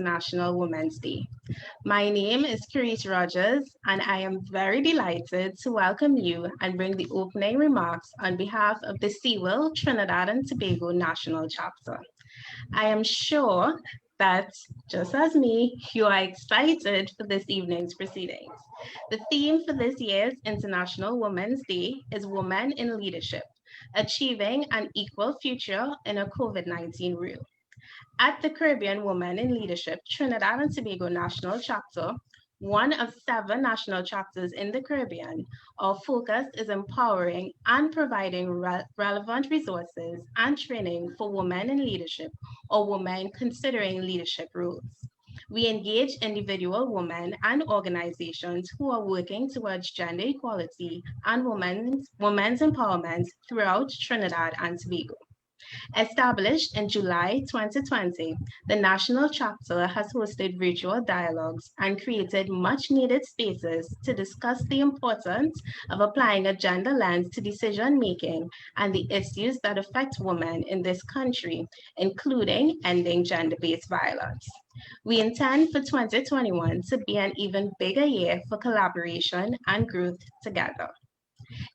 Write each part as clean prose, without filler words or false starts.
International Women's Day. My name is Carice Rogers, and I am very delighted to welcome you and bring the opening remarks on behalf of the CIWiL Trinidad and Tobago National Chapter. I am sure that, just as me, you are excited for this evening's proceedings. The theme for this year's International Women's Day is Women in Leadership, Achieving an Equal Future in a COVID-19 World. At the Caribbean Women in Leadership Trinidad and Tobago National Chapter, one of 7 national chapters in the Caribbean, our focus is empowering and providing relevant resources and training for women in leadership or women considering leadership roles. We engage individual women and organizations who are working towards gender equality and women's empowerment throughout Trinidad and Tobago. Established in July 2020, the national chapter has hosted virtual dialogues and created much-needed spaces to discuss the importance of applying a gender lens to decision-making and the issues that affect women in this country, including ending gender-based violence. We intend for 2021 to be an even bigger year for collaboration and growth together.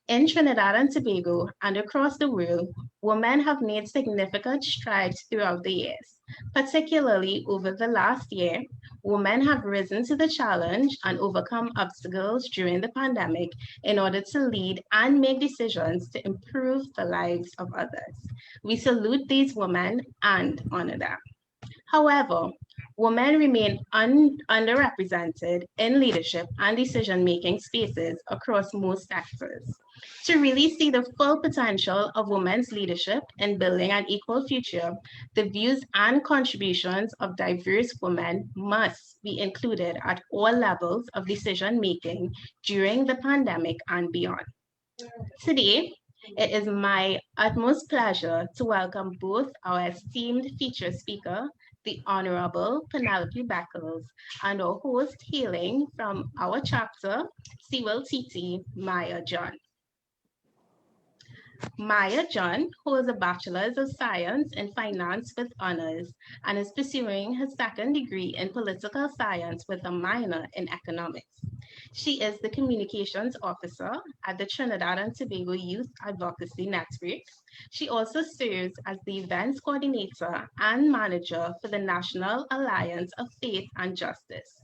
In Trinidad and Tobago and across the world, women have made significant strides throughout the years. Particularly over the last year, women have risen to the challenge and overcome obstacles during the pandemic in order to lead and make decisions to improve the lives of others. We salute these women and honor them. However, women remain underrepresented in leadership and decision-making spaces across most sectors. To really see the full potential of women's leadership in building an equal future, the views and contributions of diverse women must be included at all levels of decision-making during the pandemic and beyond. Today, it is my utmost pleasure to welcome both our esteemed featured speaker, the Honourable Penelope Beckles, and our host hailing from our chapter, CIWiLTT, Maya John. Maya John holds a Bachelor's of Science in Finance with honors and is pursuing her second degree in Political Science with a minor in Economics. She is the Communications Officer at the Trinidad and Tobago Youth Advocacy Network. She also serves as the Events Coordinator and Manager for the National Alliance of Faith and Justice.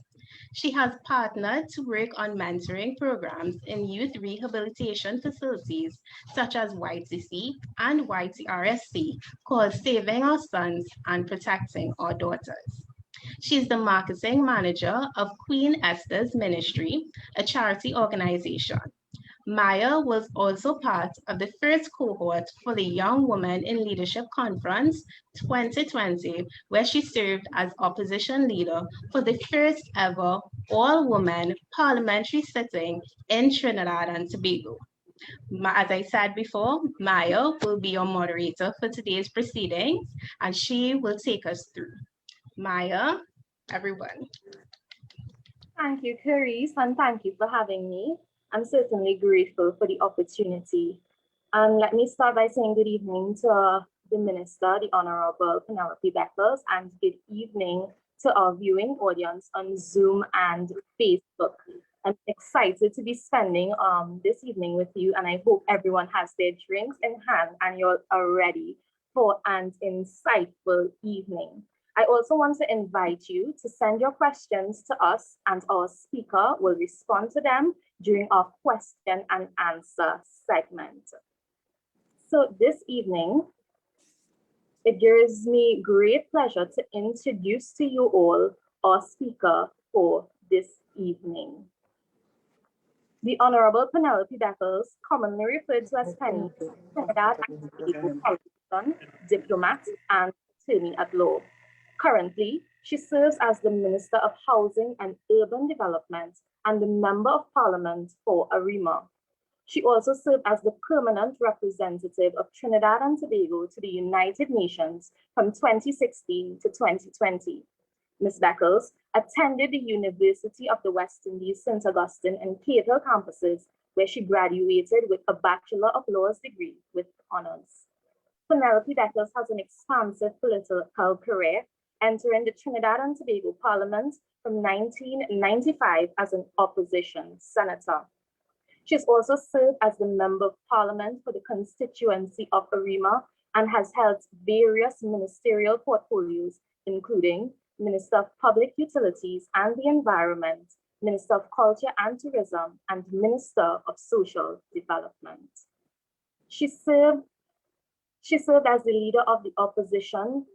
She has partnered to work on mentoring programs in youth rehabilitation facilities such as YTC and YTRSC called Saving Our Sons and Protecting Our Daughters. She's the marketing manager of Queen Esther's Ministry, a charity organization. Maya was also part of the first cohort for the Young Women in Leadership Conference 2020, where she served as opposition leader for the first ever all-women parliamentary sitting in Trinidad and Tobago. As I said before, Maya will be your moderator for today's proceedings, and she will take us through. Maya, everyone. Thank you, Carice, and thank you for having me. I'm certainly grateful for the opportunity. And let me start by saying good evening to the Minister, the Honourable Penelope Beckles, and good evening to our viewing audience on Zoom and Facebook. I'm excited to be spending this evening with you, and I hope everyone has their drinks in hand and you are ready for an insightful evening. I also want to invite you to send your questions to us, and our speaker will respond to them during our question and answer segment. So this evening, it gives me great pleasure to introduce to you all our speaker for this evening. The Honourable Penelope Beckles, commonly referred to as Penny, Trinidad and Tobago politician, diplomat, and attorney at law. Currently, she serves as the Minister of Housing and Urban Development and the Member of Parliament for Arima. She also served as the permanent representative of Trinidad and Tobago to the United Nations from 2016 to 2020. Ms. Beckles attended the University of the West Indies St. Augustine and Cape Hill campuses, where she graduated with a Bachelor of Laws degree with honors. Penelope Beckles has an expansive political career entering the Trinidad and Tobago Parliament from 1995 as an opposition senator. She has also served as the Member of Parliament for the constituency of Arima and has held various ministerial portfolios, including Minister of Public Utilities and the Environment, Minister of Culture and Tourism, and Minister of Social Development. She served as the leader of the opposition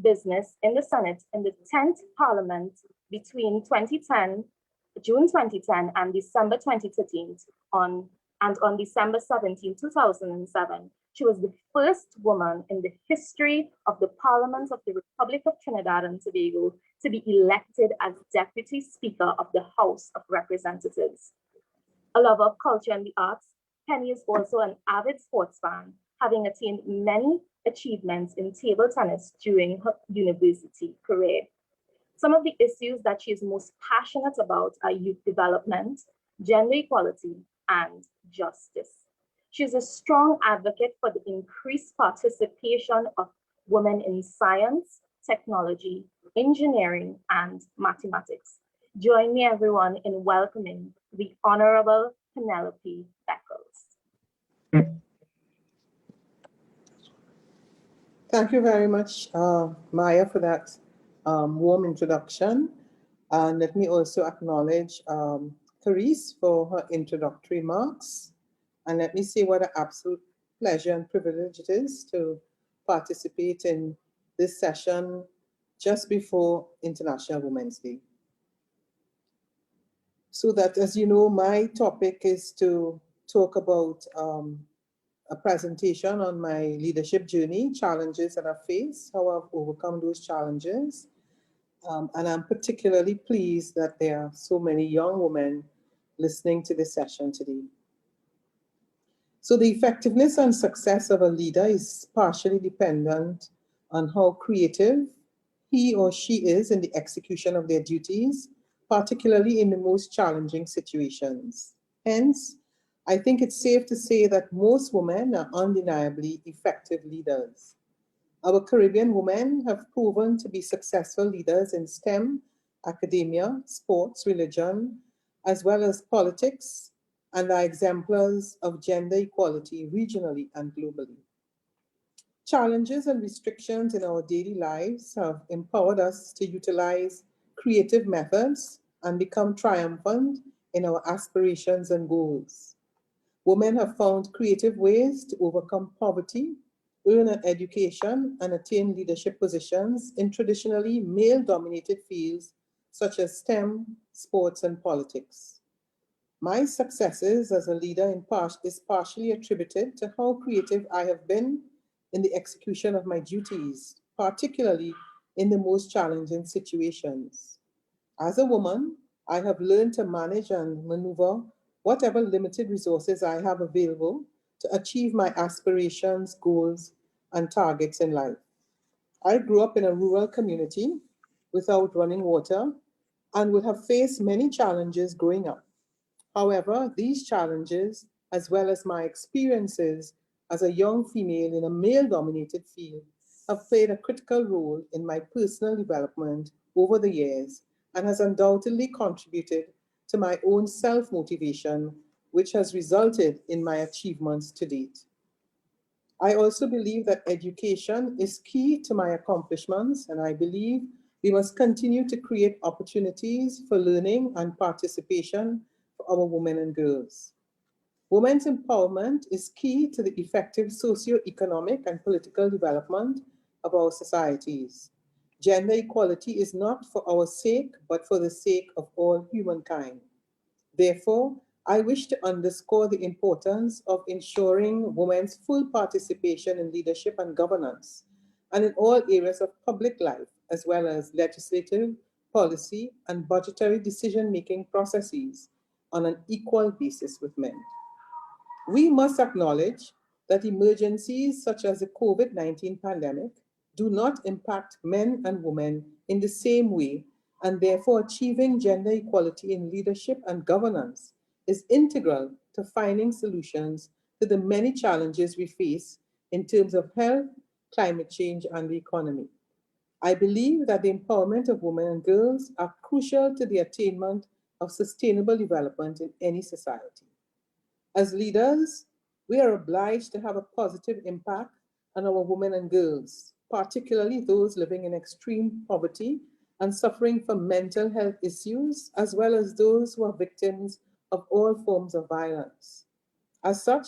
business in the Senate in the 10th Parliament between June 2010 and December 2013 on December 17, 2007. She was the first woman in the history of the Parliament of the Republic of Trinidad and Tobago to be elected as Deputy Speaker of the House of Representatives. A lover of culture and the arts, Penny is also an avid sports fan, having attained many achievements in table tennis during her university career. Some of the issues that she is most passionate about are youth development, gender equality, and justice. She is a strong advocate for the increased participation of women in science, technology, engineering, and mathematics. Join me, everyone, in welcoming the Honourable Penelope Beckles. Thank you very much, Maya, for that warm introduction. And let me also acknowledge Therese for her introductory remarks. And let me say what an absolute pleasure and privilege it is to participate in this session just before International Women's Day. So that, as you know, my topic is to talk about a presentation on my leadership journey, challenges that I've faced, how I've overcome those challenges. And I'm particularly pleased that there are so many young women listening to this session today. So the effectiveness and success of a leader is partially dependent on how creative he or she is in the execution of their duties, particularly in the most challenging situations. Hence, I think it's safe to say that most women are undeniably effective leaders. Our Caribbean women have proven to be successful leaders in STEM, academia, sports, religion, as well as politics, and are exemplars of gender equality regionally and globally. Challenges and restrictions in our daily lives have empowered us to utilize creative methods and become triumphant in our aspirations and goals. Women have found creative ways to overcome poverty, earn an education, and attain leadership positions in traditionally male-dominated fields such as STEM, sports, and politics. My successes as a leader is partially attributed to how creative I have been in the execution of my duties, particularly in the most challenging situations. As a woman, I have learned to manage and maneuver whatever limited resources I have available to achieve my aspirations, goals, and targets in life. I grew up in a rural community without running water and would have faced many challenges growing up. However, these challenges, as well as my experiences as a young female in a male-dominated field, have played a critical role in my personal development over the years and has undoubtedly contributed to my own self-motivation, which has resulted in my achievements to date. I also believe that education is key to my accomplishments, and I believe we must continue to create opportunities for learning and participation for our women and girls. Women's empowerment is key to the effective socio-economic and political development of our societies. Gender equality is not for our sake, but for the sake of all humankind. Therefore, I wish to underscore the importance of ensuring women's full participation in leadership and governance, and in all areas of public life, as well as legislative, policy, and budgetary decision-making processes on an equal basis with men. We must acknowledge that emergencies such as the COVID-19 pandemic do not impact men and women in the same way, and therefore achieving gender equality in leadership and governance is integral to finding solutions to the many challenges we face in terms of health, climate change, and the economy. I believe that the empowerment of women and girls are crucial to the attainment of sustainable development in any society. As leaders, we are obliged to have a positive impact on our women and girls, particularly those living in extreme poverty and suffering from mental health issues, as well as those who are victims of all forms of violence. As such,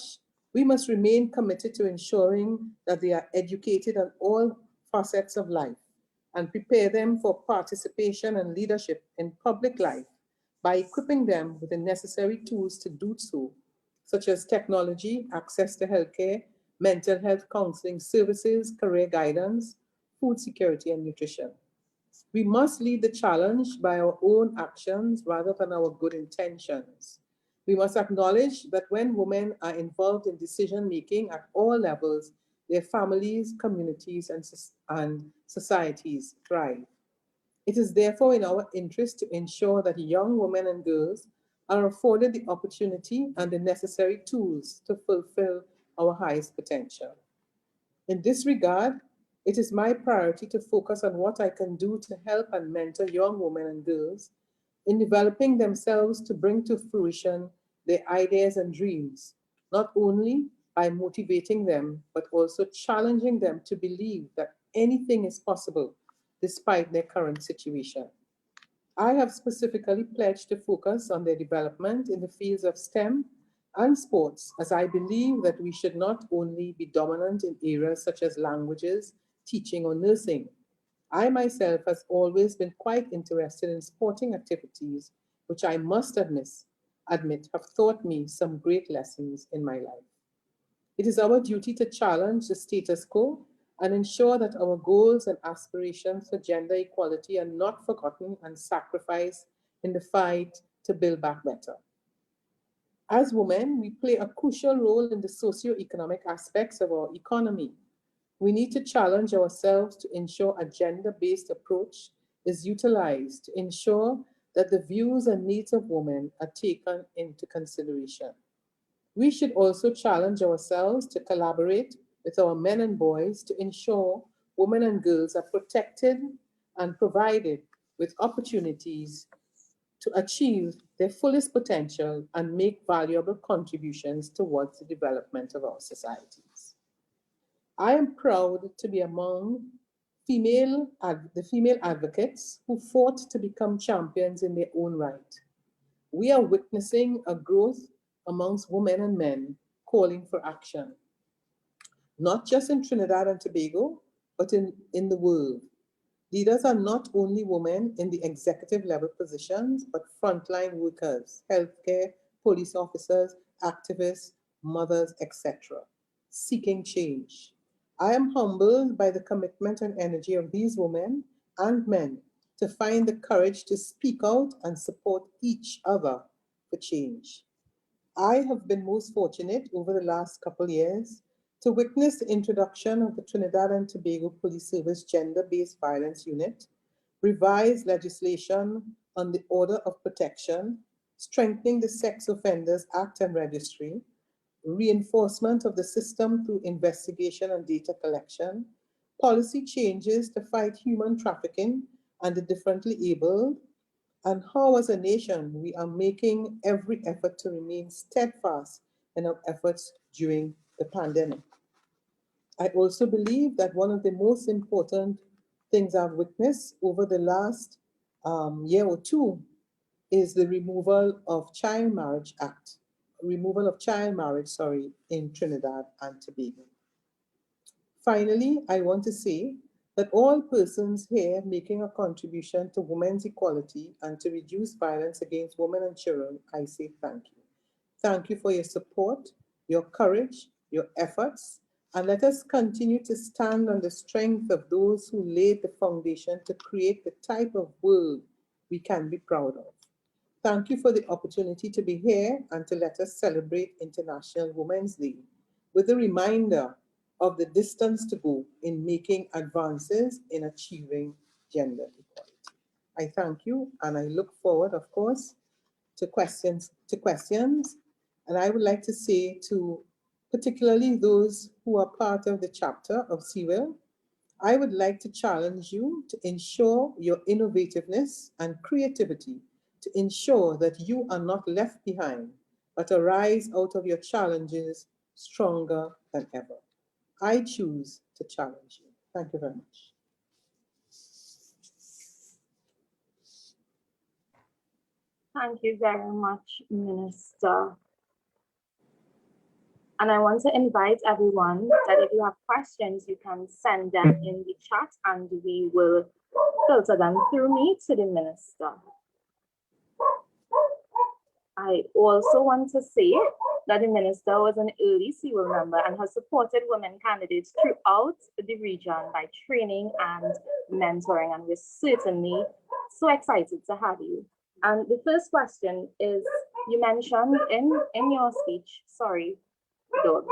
we must remain committed to ensuring that they are educated on all facets of life and prepare them for participation and leadership in public life by equipping them with the necessary tools to do so, such as technology, access to healthcare, mental health counseling services, career guidance, food security, and nutrition. We must lead the challenge by our own actions rather than our good intentions. We must acknowledge that when women are involved in decision making at all levels, their families, communities, and societies thrive. It is therefore in our interest to ensure that young women and girls are afforded the opportunity and the necessary tools to fulfill our highest potential. In this regard, it is my priority to focus on what I can do to help and mentor young women and girls in developing themselves to bring to fruition their ideas and dreams, not only by motivating them, but also challenging them to believe that anything is possible despite their current situation. I have specifically pledged to focus on their development in the fields of STEM and sports, as I believe that we should not only be dominant in areas such as languages, teaching, or nursing. I myself has always been quite interested in sporting activities, which I must admit have taught me some great lessons in my life. It is our duty to challenge the status quo and ensure that our goals and aspirations for gender equality are not forgotten and sacrificed in the fight to build back better. As women, we play a crucial role in the socio-economic aspects of our economy. We need to challenge ourselves to ensure a gender-based approach is utilized to ensure that the views and needs of women are taken into consideration. We should also challenge ourselves to collaborate with our men and boys to ensure women and girls are protected and provided with opportunities to achieve their fullest potential and make valuable contributions towards the development of our societies. I am proud to be among the female advocates who fought to become champions in their own right. We are witnessing a growth amongst women and men calling for action, not just in Trinidad and Tobago, but in the world. Leaders are not only women in the executive level positions, but frontline workers, healthcare, police officers, activists, mothers, etc., seeking change. I am humbled by the commitment and energy of these women and men to find the courage to speak out and support each other for change. I have been most fortunate over the last couple years to witness the introduction of the Trinidad and Tobago Police Service Gender-Based Violence Unit, revised legislation on the Order of Protection, strengthening the Sex Offenders Act and Registry, reinforcement of the system through investigation and data collection, policy changes to fight human trafficking and the differently abled, and how as a nation we are making every effort to remain steadfast in our efforts during the pandemic. I also believe that one of the most important things I've witnessed over the last year or two is the removal of child marriage, in Trinidad and Tobago. Finally, I want to say that all persons here making a contribution to women's equality and to reduce violence against women and children, I say thank you. Thank you for your support, your courage, your efforts, and let us continue to stand on the strength of those who laid the foundation to create the type of world we can be proud of. Thank you for the opportunity to be here and to let us celebrate International Women's Day with a reminder of the distance to go in making advances in achieving gender equality. I thank you and I look forward, of course, to questions. And I would like to say to particularly those who are part of the chapter of CIWiL, I would like to challenge you to ensure your innovativeness and creativity to ensure that you are not left behind, but arise out of your challenges stronger than ever. I choose to challenge you. Thank you very much. Thank you very much, Minister. And I want to invite everyone that if you have questions, you can send them in the chat and we will filter them through me to the Minister. I also want to say that the Minister was an early CIWiL member and has supported women candidates throughout the region by training and mentoring. And we're certainly so excited to have you. And the first question is, you mentioned in your speech, sorry, dogs,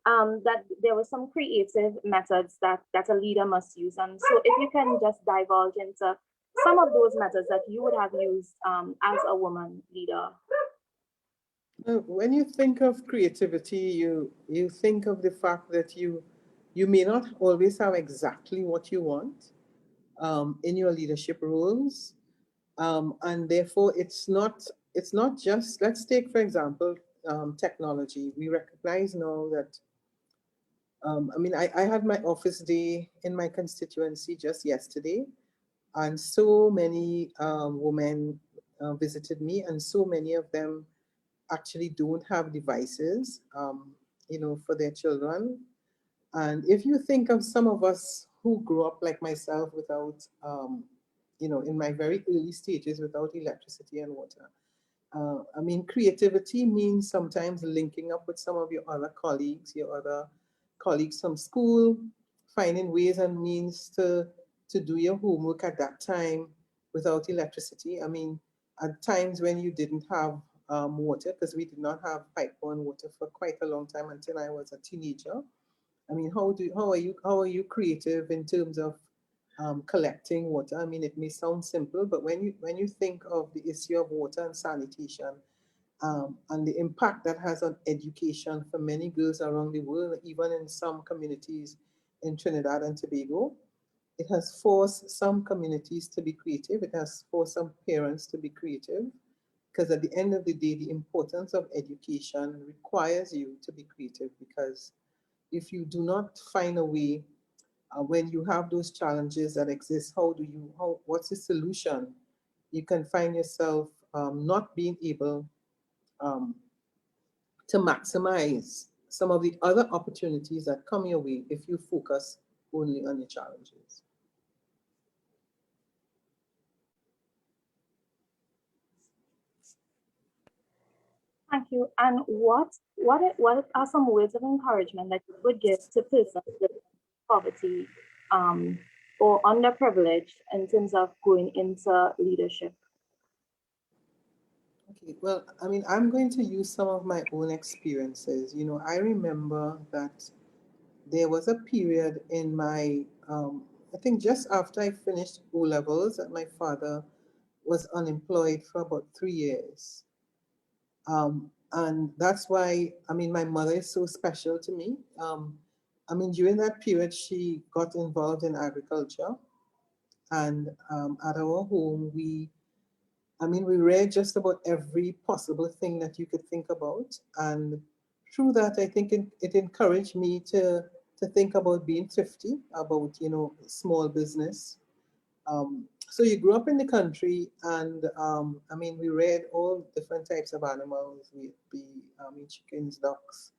that there were some creative methods that a leader must use. And so if you can just divulge into some of those methods that you would have used as a woman leader. When you think of creativity, you think of the fact that you may not always have exactly what you want in your leadership roles. And therefore it's not just, let's take, for example, technology. We recognize now that, I mean, I had my office day in my constituency just yesterday, and so many women visited me, and so many of them actually don't have devices, for their children. And if you think of some of us who grew up like myself without, in my very early stages without electricity and water, I mean, creativity means sometimes linking up with some of your other colleagues from school, finding ways and means to do your homework at that time without electricity. I mean, at times when you didn't have water, because we did not have pipeline water for quite a long time until I was a teenager. I mean, how are you creative in terms of collecting water? I mean, it may sound simple, but when you think of the issue of water and sanitation, and the impact that has on education for many girls around the world, even in some communities in Trinidad and Tobago, it has forced some communities to be creative. It has forced some parents to be creative, because at the end of the day, the importance of education requires you to be creative, because if you do not find a way when you have those challenges that exist, what's the solution? You can find yourself not being able to maximize some of the other opportunities that come your way if you focus only on your challenges. Thank you. And what are some words of encouragement that you would give to persons with poverty or underprivileged in terms of going into leadership? Okay, well, I mean, I'm going to use some of my own experiences. I remember that there was a period in my, I think just after I finished O-levels, that my father was unemployed for about 3 years. And that's why, I mean, my mother is so special to me. I mean, during that period, she got involved in agriculture. And at our home, we read just about every possible thing that you could think about. And through that, I think it encouraged me to think about being thrifty, about, small business. So you grew up in the country, and I mean, we read all different types of animals. We'd be, chickens, ducks,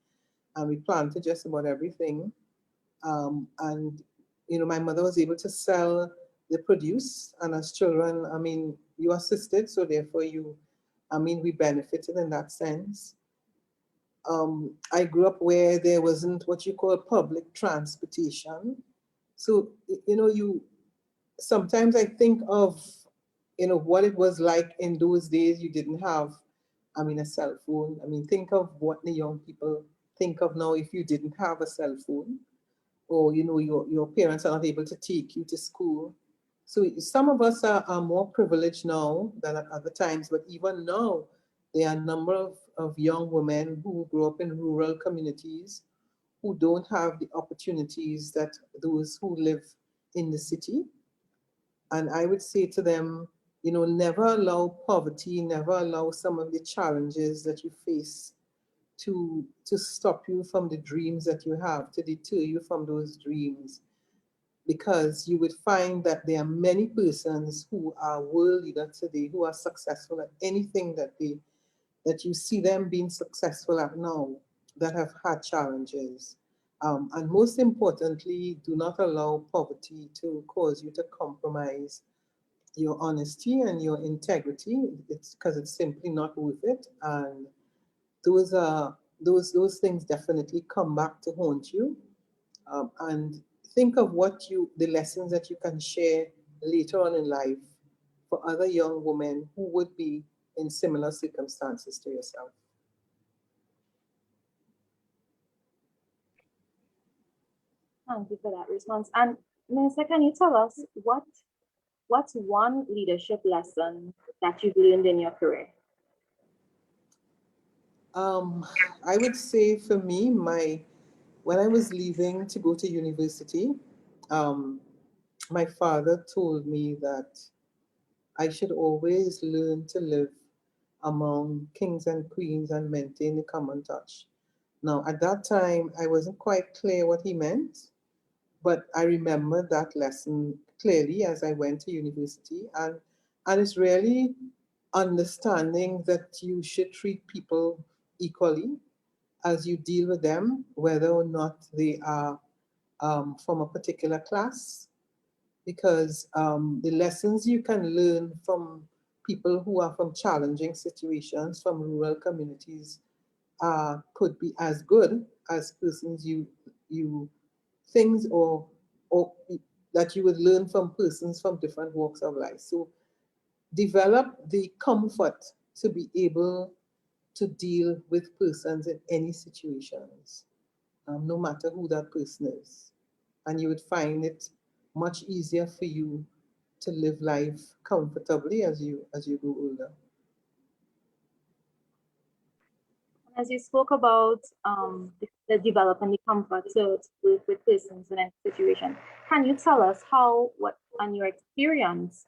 and we planted just about everything. And my mother was able to sell the produce, and as children, I mean, you assisted, so therefore we benefited in that sense. I grew up where there wasn't what you call public transportation. So, sometimes I think of, what it was like in those days. You didn't have, a cell phone. I mean, think of what the young people think of now if you didn't have a cell phone, or, your parents are not able to take you to school. So some of us are more privileged now than at other times, but even now, there are a number of young women who grew up in rural communities who don't have the opportunities that those who live in the city. And I would say to them, you know, never allow poverty, never allow some of the challenges that you face to stop you from the dreams that you have, to deter you from those dreams. Because you would find that there are many persons who are world leaders today who are successful at anything that you see them being successful at now, that have had challenges. And most importantly, do not allow poverty to cause you to compromise your honesty and your integrity. It's because it's simply not worth it. And those things definitely come back to haunt you. And think of the lessons that you can share later on in life for other young women who would be in similar circumstances to yourself. Thank you for that response. And Minister, can you tell us what's one leadership lesson that you've learned in your career? I would say for me, when I was leaving to go to university, my father told me that I should always learn to live among kings and queens and maintain a common touch. Now, at that time, I wasn't quite clear what he meant, but I remember that lesson clearly as I went to university. And it's really understanding that you should treat people equally as you deal with them, whether or not they are from a particular class, because the lessons you can learn from people who are from challenging situations, from rural communities, could be as good as persons things or that you would learn from persons from different walks of life. So develop the comfort to be able to deal with persons in any situations, no matter who that person is. And you would find it much easier for you to live life comfortably as you grow older. As you spoke about the developing the comfort to work with persons in a situation, can you tell us what on your experience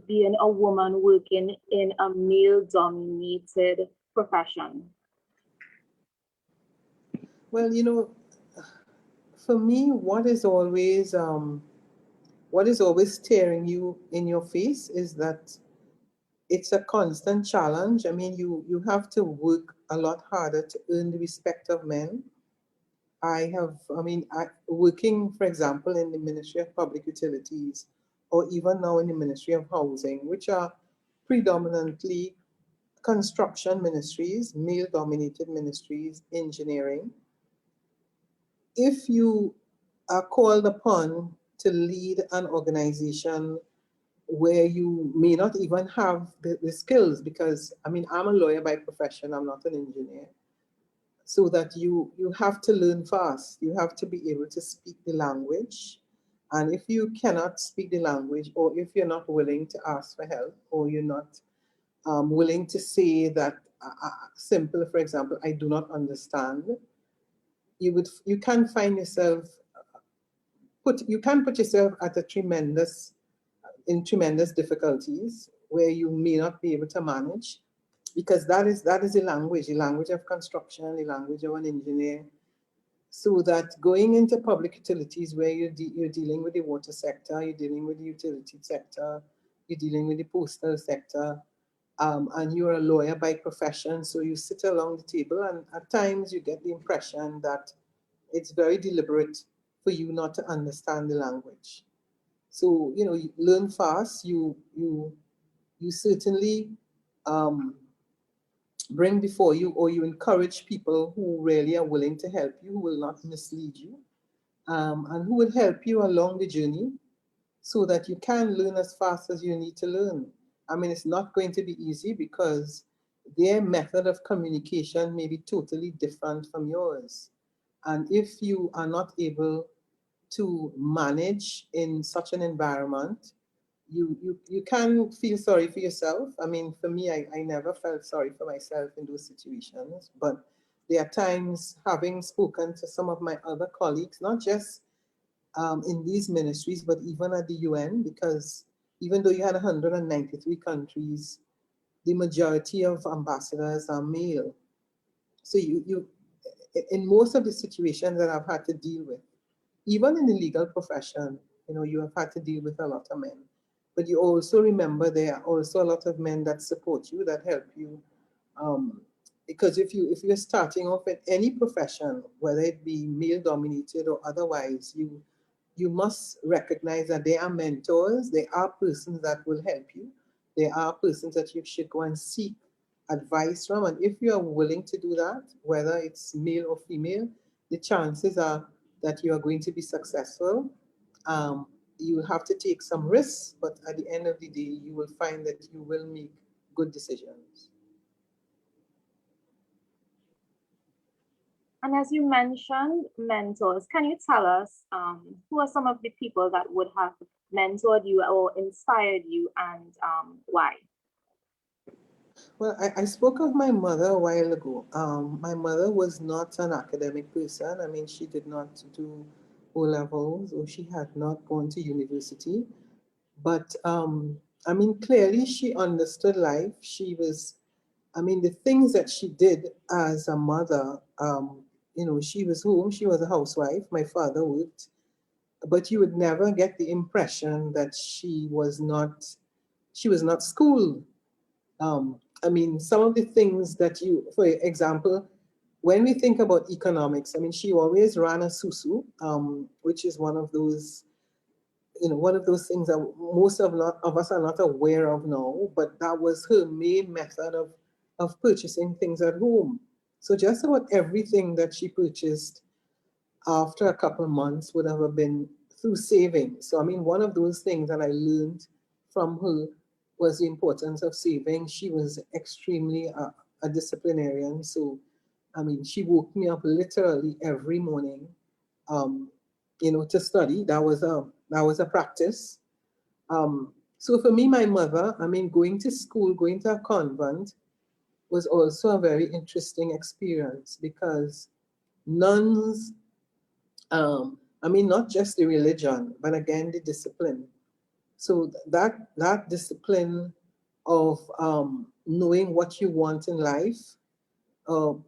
being a woman working in a male-dominated profession? Well, you know, for me, what is always staring you in your face is that it's a constant challenge. I mean, you have to work a lot harder to earn the respect of men. Working, for example, in the Ministry of Public Utilities, or even now in the Ministry of Housing, which are predominantly construction ministries, male-dominated ministries, engineering. If you are called upon to lead an organization where you may not even have the skills, because I mean, I'm a lawyer by profession, I'm not an engineer. So that you have to learn fast. You have to be able to speak the language. And if you cannot speak the language, or if you're not willing to ask for help, or you're not willing to say that simple, for example, I do not understand, you can find yourself you can put yourself at in tremendous difficulties where you may not be able to manage, because that is the language of construction, the language of an engineer. So that going into public utilities where you're dealing with the water sector, you're dealing with the utility sector, you're dealing with the postal sector, and you're a lawyer by profession, so you sit along the table, and at times you get the impression that it's very deliberate for you not to understand the language. So, you know, you learn fast, you certainly bring before you, or you encourage people who really are willing to help you, who will not mislead you, and who will help you along the journey so that you can learn as fast as you need to learn. I mean, it's not going to be easy because their method of communication may be totally different from yours. And if you are not able to manage in such an environment, you can feel sorry for yourself. I mean, for me, I never felt sorry for myself in those situations, but there are times, having spoken to some of my other colleagues, not just in these ministries, but even at the UN, because even though you had 193 countries, the majority of ambassadors are male. So in most of the situations that I've had to deal with, even in the legal profession, you have had to deal with a lot of men. But you also remember there are also a lot of men that support you, that help you. Because if you're starting off in any profession, whether it be male dominated or otherwise, you must recognize that they are mentors, they are persons that will help you, they are persons that you should go and seek advice from. And if you are willing to do that, whether it's male or female, the chances are that you are going to be successful. You have to take some risks, but at the end of the day, you will find that you will make good decisions. And as you mentioned, mentors, can you tell us who are some of the people that would have mentored you or inspired you, and why? Well, I spoke of my mother a while ago. My mother was not an academic person. I mean, she did not do O levels, or she had not gone to university. But I mean, clearly she understood life. She was, I mean, the things that she did as a mother, she was home, she was a housewife. My father worked, but you would never get the impression that she was not schooled. I mean, some of the things that for example, when we think about economics, I mean, she always ran a susu, which is one of those, one of those things that most of us are not aware of now, but that was her main method of purchasing things at home. So just about everything that she purchased after a couple of months would have been through saving. So, I mean, one of those things that I learned from her was the importance of saving. She was extremely a disciplinarian. So, I mean, she woke me up literally every morning, to study. That was a practice. So for me, my mother, I mean, going to school, going to a convent was also a very interesting experience, because nuns, I mean, not just the religion, but again, the discipline. So that discipline of knowing what you want in life, of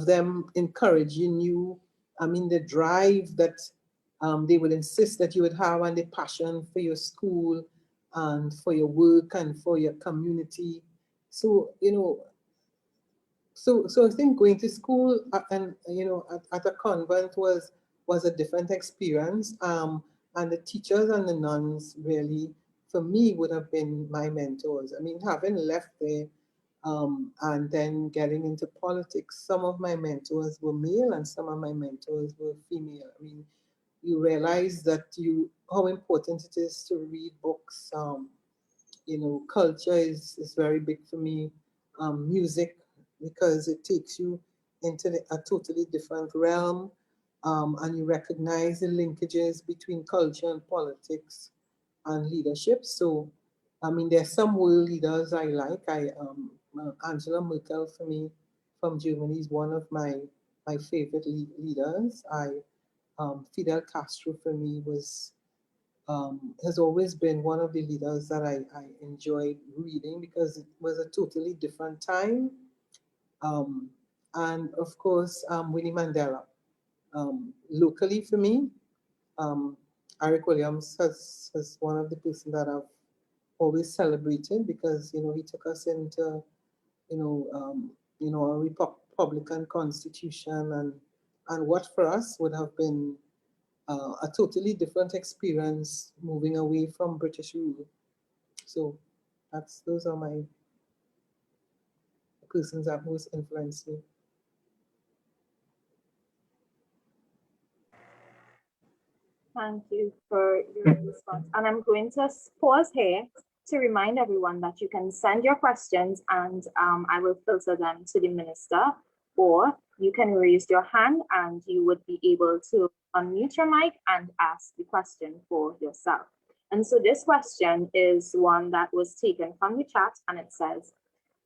them encouraging you, I mean, the drive that they would insist that you would have, and the passion for your school and for your work and for your community. So, so I think going to school and at a convent was a different experience. And the teachers and the nuns really, for me, would have been my mentors. I mean, having left there and then getting into politics, some of my mentors were male and some of my mentors were female. I mean, you realize that how important it is to read books. Culture is very big for me. Music, because it takes you into a totally different realm, and you recognize the linkages between culture and politics and leadership. So, I mean, there's some world leaders I like. Angela Merkel, for me, from Germany, is one of my favorite leaders. Fidel Castro, for me, has always been one of the leaders that I enjoyed reading, because it was a totally different time. And of course, Winnie Mandela. Locally for me, Eric Williams has one of the person that I've always celebrated, because he took us into a Republican constitution, and what for us would have been a totally different experience moving away from British rule. So those are my persons that most influenced me. Thank you for your response. And I'm going to pause here to remind everyone that you can send your questions, and I will filter them to the minister, or you can raise your hand and you would be able to unmute your mic and ask the question for yourself. And so this question is one that was taken from the chat, and it says,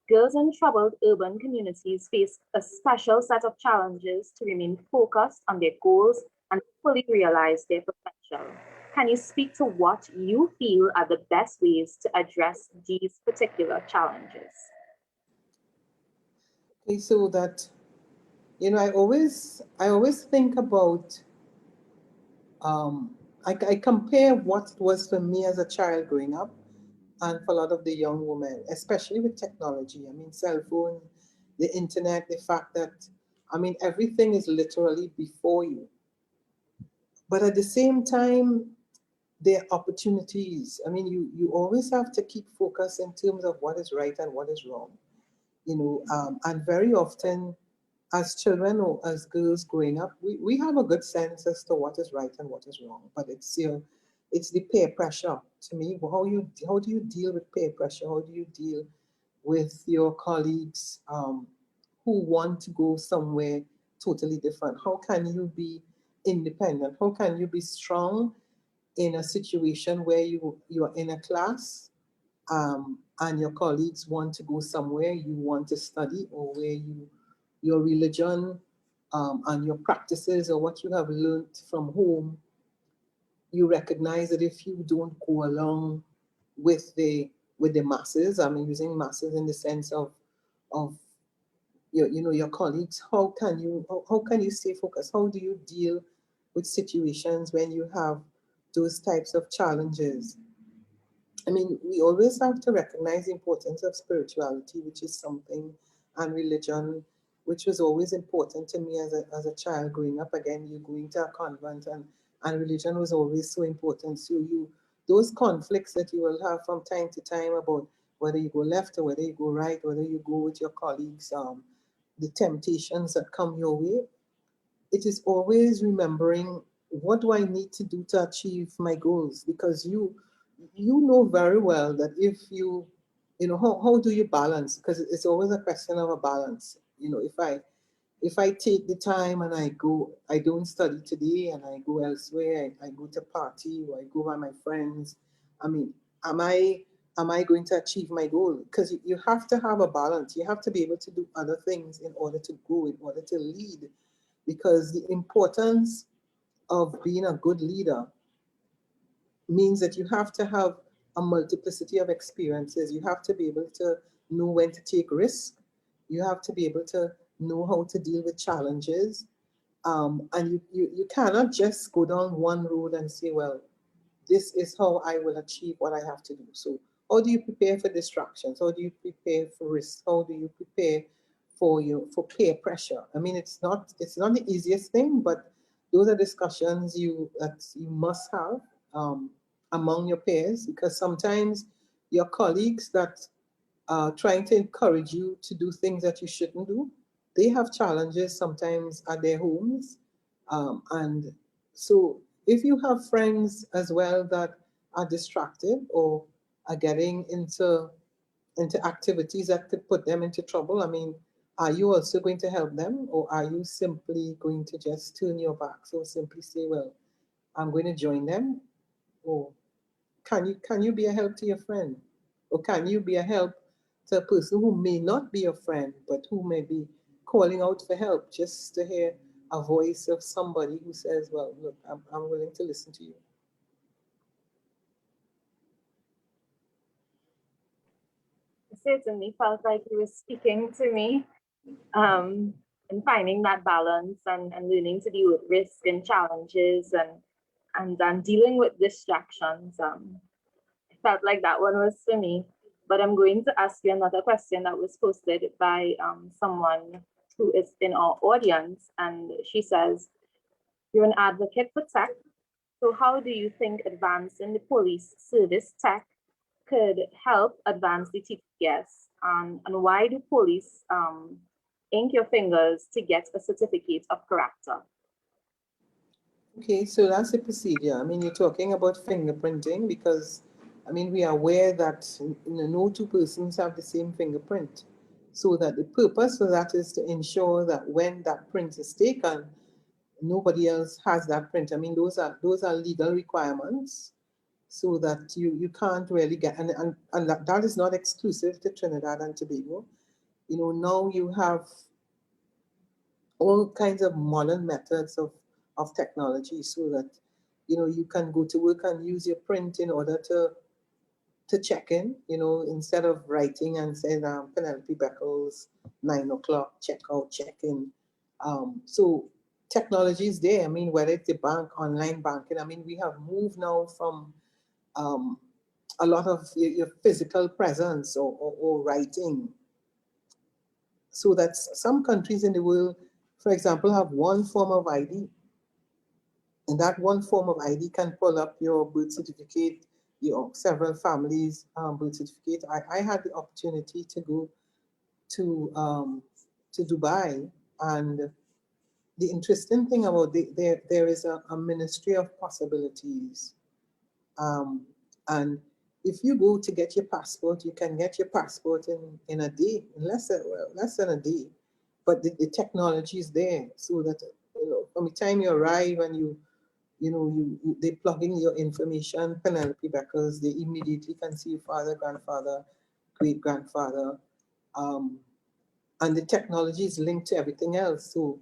girls in troubled urban communities face a special set of challenges to remain focused on their goals and fully realize their potential. Can you speak to what you feel are the best ways to address these particular challenges? Okay, so that, I always think about, I compare what it was for me as a child growing up and for a lot of the young women, especially with technology. I mean, cell phone, the internet, the fact that, everything is literally before you. But at the same time, there are opportunities. I mean, you always have to keep focus in terms of what is right and what is wrong. And very often as children or as girls growing up, we have a good sense as to what is right and what is wrong. But it's the peer pressure to me. How do you deal with peer pressure? How do you deal with your colleagues who want to go somewhere totally different? How can you be independent? How can you be strong in a situation where you are in a class and your colleagues want to go somewhere you want to study, or where your religion and your practices or what you have learned from home, you recognize that if you don't go along with the masses, I mean using masses in the sense of your colleagues, how can you stay focused? How do you deal with situations when you have those types of challenges? I mean, we always have to recognize the importance of spirituality, which is something, and religion, which was always important to me as a child growing up. Again, you going to a convent, and religion was always so important. So those conflicts that you will have from time to time about whether you go left or whether you go right, whether you go with your colleagues, the temptations that come your way, it is always remembering, what do I need to do to achieve my goals? Because you know very well that if how do you balance? Because it's always a question of a balance. If I take the time and I don't study today and I go elsewhere, I go to party or I go by my friends, I mean, am I going to achieve my goal? Because you have to have a balance. You have to be able to do other things in order to grow, in order to lead, because the importance of being a good leader means that you have to have a multiplicity of experiences. You have to be able to know when to take risks. You have to be able to know how to deal with challenges. And you cannot just go down one road and say, well, this is how I will achieve what I have to do. So how do you prepare for distractions? How do you prepare for risks? How do you prepare for peer pressure? I mean, it's not the easiest thing, but those are discussions that you must have among your peers, because sometimes your colleagues that are trying to encourage you to do things that you shouldn't do, they have challenges sometimes at their homes. And so if you have friends as well that are distracted or are getting into activities that could put them into trouble, I mean, are you also going to help them, or are you simply going to just turn your back? So simply say, well, I'm going to join them. Or can you be a help to your friend? Or can you be a help to a person who may not be your friend, but who may be calling out for help, just to hear a voice of somebody who says, well, look, I'm willing to listen to you. It certainly felt like you were speaking to me, and finding that balance and learning to deal with risk and challenges and dealing with distractions. I felt like that one was for me. But I'm going to ask you another question that was posted by someone who is in our audience. And she says, you're an advocate for tech. So how do you think advancing the police service tech could help advance the TPS? And why do police ink your fingers to get a certificate of character? Okay, so that's the procedure. I mean, you're talking about fingerprinting because, I mean, we are aware that no two persons have the same fingerprint. So that the purpose for that is to ensure that when that print is taken, nobody else has that print. I mean, those are legal requirements. so that you can't really get, and that is not exclusive to Trinidad and Tobago. You know, now you have all kinds of modern methods of technology so that, you know, you can go to work and use your print in order to check in, you know, instead of writing and saying, Penelope Beckles, 9 o'clock, check out, check in. So technology is there. I mean, whether it's the bank, online banking, I mean, we have moved now from a lot of your physical presence or writing. So that some countries in the world, for example, have one form of ID. And that one form of ID can pull up your birth certificate, your several families' birth certificate. I had the opportunity to go to Dubai, and the interesting thing about there is a ministry of possibilities. And if you go to get your passport, you can get your passport in a day, in less than a day. But the technology is there, so that, you know, from the time you arrive and they plug in your information, Penelope Beckles, they immediately can see your father, grandfather, great grandfather, and the technology is linked to everything else. So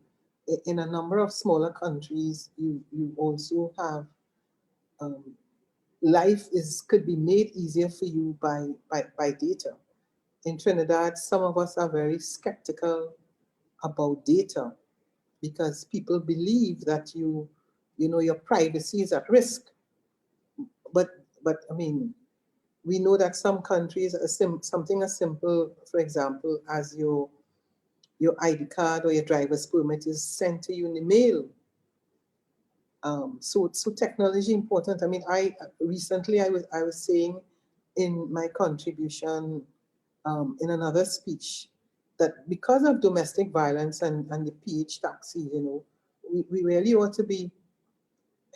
in a number of smaller countries, you also have life could be made easier for you by data. In Trinidad, some of us are very skeptical about data because people believe that your privacy is at risk. But I mean, we know that some countries, something as simple, for example, as your ID card or your driver's permit is sent to you in the mail. So technology important. I mean, recently I was saying in my contribution in another speech that because of domestic violence and the PH taxi, you know, we really ought to be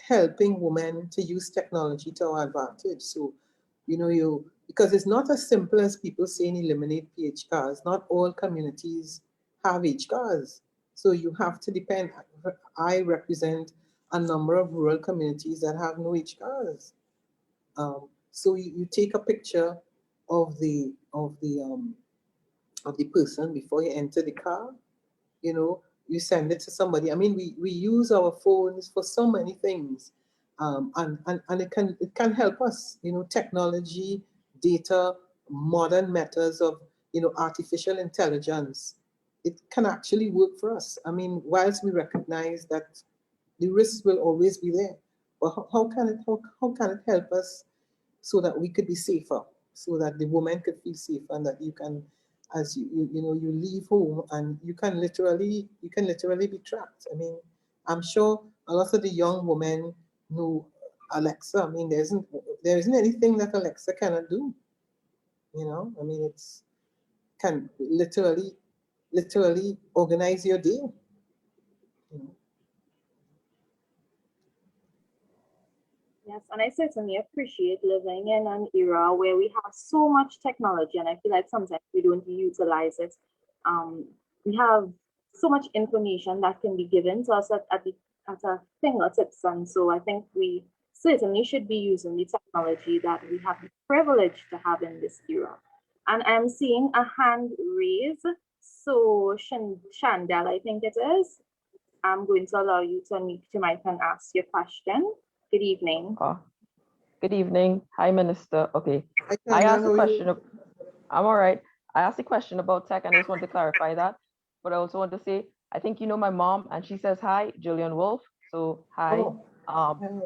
helping women to use technology to our advantage. So, you know, because it's not as simple as people saying eliminate PH cars. Not all communities have H cars. So you have to depend. I represent a number of rural communities that have no H cars. So you take a picture of the person before you enter the car. You know, you send it to somebody. I mean, we use our phones for so many things, and it can help us. You know, technology, data, modern methods of, you know, artificial intelligence. It can actually work for us. I mean, whilst we recognize that the risks will always be there, but how can it help us so that we could be safer, so that the woman could feel safer, and that you can, as you leave home and you can literally be tracked. I mean, I'm sure a lot of the young women know Alexa. I mean, there isn't anything that Alexa cannot do. You know, I mean, it's can literally organize your day. You know. Yes, and I certainly appreciate living in an era where we have so much technology, and I feel like sometimes we don't utilize it. We have so much information that can be given to us at our fingertips, and so I think we certainly should be using the technology that we have the privilege to have in this era. And I'm seeing a hand raise. So Shandell, I think it is. I'm going to allow you to unmute your mic and ask your question. Good evening. Good evening. Hi, Minister. Okay. I asked a question. I'm all right. I asked a question about tech, and I just want to clarify that. But I also want to say, I think you know my mom, and she says hi, Julian Wolf. So hi.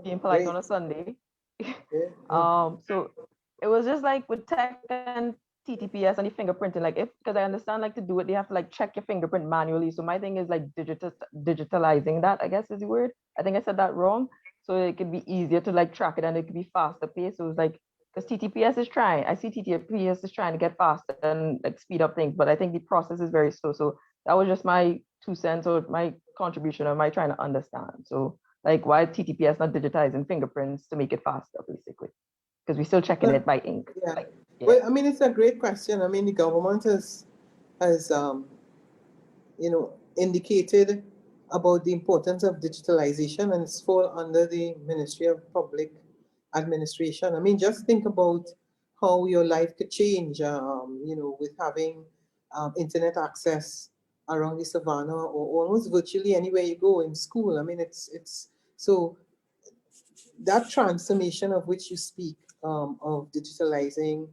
Being polite on a Sunday. So it was just like with tech and TTPS and the fingerprinting, like because I understand like to do it, they have to like check your fingerprint manually. So my thing is like digitalizing that, I guess is the word. I think I said that wrong. So it could be easier to like track it and it could be faster paced. So it's like, because TTPS is trying, I see TTPS is trying to get faster and like speed up things, but I think the process is very slow. So that was just my 2 cents or my contribution of my trying to understand. So like why TTPS not digitizing fingerprints to make it faster, basically? Because we're still checking it by ink. Yeah. Like, yeah. Well, I mean, it's a great question. I mean, the government has indicated about the importance of digitalization, and it's fall under the Ministry of Public administration. I mean, just think about how your life could change, you know, with having internet access around the savannah or almost virtually anywhere you go in school. I mean, it's so that transformation of which you speak, of digitalizing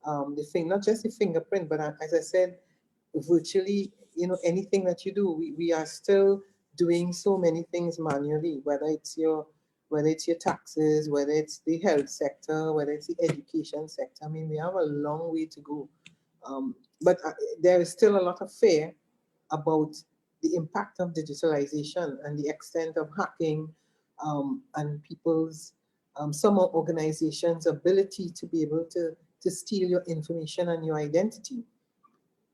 the thing, not just the fingerprint, but as I said, virtually, you know, anything that you do, we are still doing so many things manually, whether it's your taxes, whether it's the health sector, whether it's the education sector. I mean, we have a long way to go. But there is still a lot of fear about the impact of digitalization and the extent of hacking, and people's, some organizations' ability to be able to steal your information and your identity.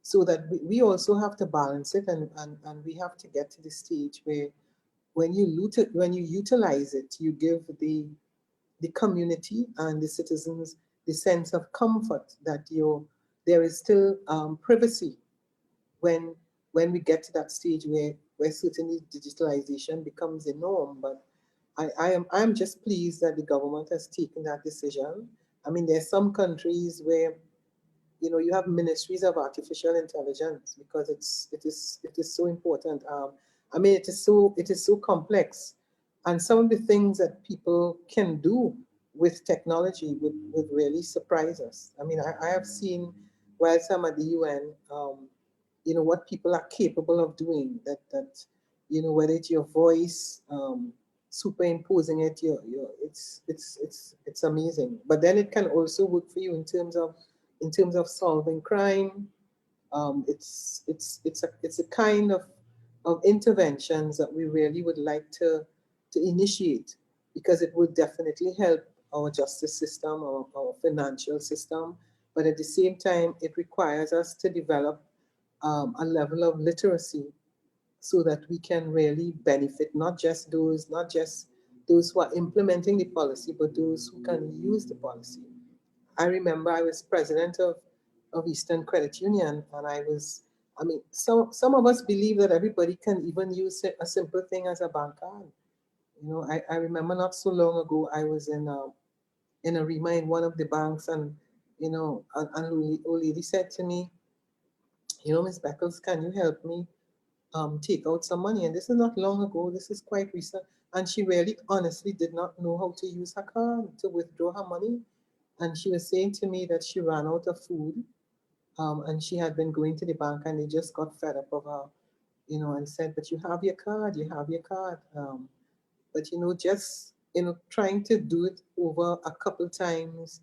So that we also have to balance it, and we have to get to the stage where when you when you utilize it, you give the community and the citizens the sense of comfort that there is still privacy when we get to that stage where certainly digitalization becomes the norm. But I'm just pleased that the government has taken that decision. I mean, there are some countries where, you know, you have ministries of artificial intelligence because it is so important. I mean, it is so complex, and some of the things that people can do with technology would really surprise us. I mean, I have seen whilst I'm at the UN, you know, what people are capable of doing. That you know, whether it's your voice, superimposing it, it's amazing. But then it can also work for you in terms of solving crime. It's a kind of interventions that we really would like to initiate, because it would definitely help our justice system, our financial system. But at the same time, it requires us to develop a level of literacy so that we can really benefit not just those who are implementing the policy, but those who can use the policy. I remember I was president of Eastern Credit Union, and I mean, some of us believe that everybody can even use a simple thing as a bank card. You know, I remember not so long ago, I was in Arima in one of the banks, and, you know, an old lady said to me, you know, Miss Beckles, can you help me take out some money? And this is not long ago, this is quite recent. And she really honestly did not know how to use her card to withdraw her money. And she was saying to me that she ran out of food, and she had been going to the bank, and they just got fed up of her, you know, and said, but you have your card, you have your card. But, you know, just, you know, trying to do it over a couple times,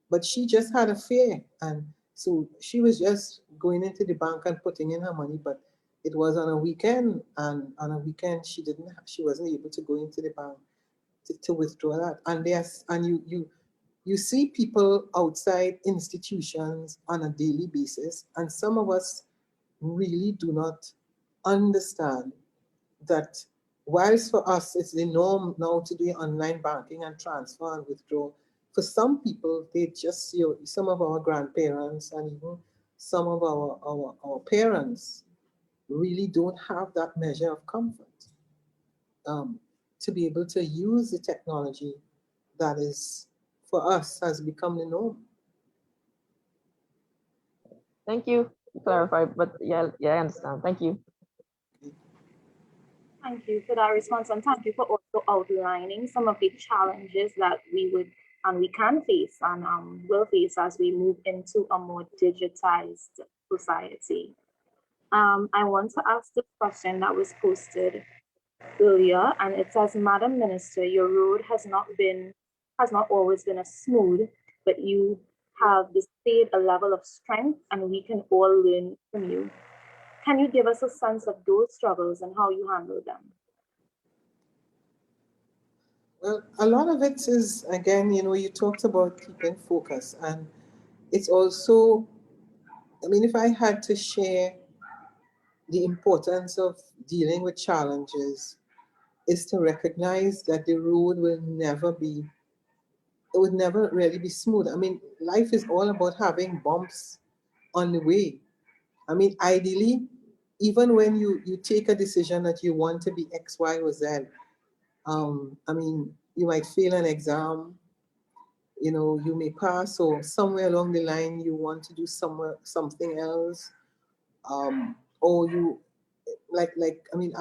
but she just had a fear. And so she was just going into the bank and putting in her money, but it was on a weekend, and on a weekend she wasn't able to go into the bank to withdraw that. And you see people outside institutions on a daily basis, and some of us really do not understand that whilst for us it's the norm now to do online banking and transfer and withdraw, for some people, they just, you know, some of our grandparents and even some of our parents really don't have that measure of comfort, um, to be able to use the technology that is, for us, has become the norm. Thank you. To clarify, but yeah, I understand. Thank you. Thank you for that response, and thank you for also outlining some of the challenges that we would and we can face and will face as we move into a more digitized society. I want to ask the question that was posted earlier, and it says, Madam Minister, your road has not always been as smooth, but you have displayed a level of strength, and we can all learn from you. Can you give us a sense of those struggles and how you handle them? Well, a lot of it is, again, you know, you talked about keeping focus, and it's also, I mean, if I had to share the importance of dealing with challenges, is to recognize that the road will never be, it would never really be smooth. I mean, life is all about having bumps on the way. I mean, ideally, even when you take a decision that you want to be X, Y, or Z, I mean, you might fail an exam, you know, you may pass, or somewhere along the line you want to do something else, or you I mean,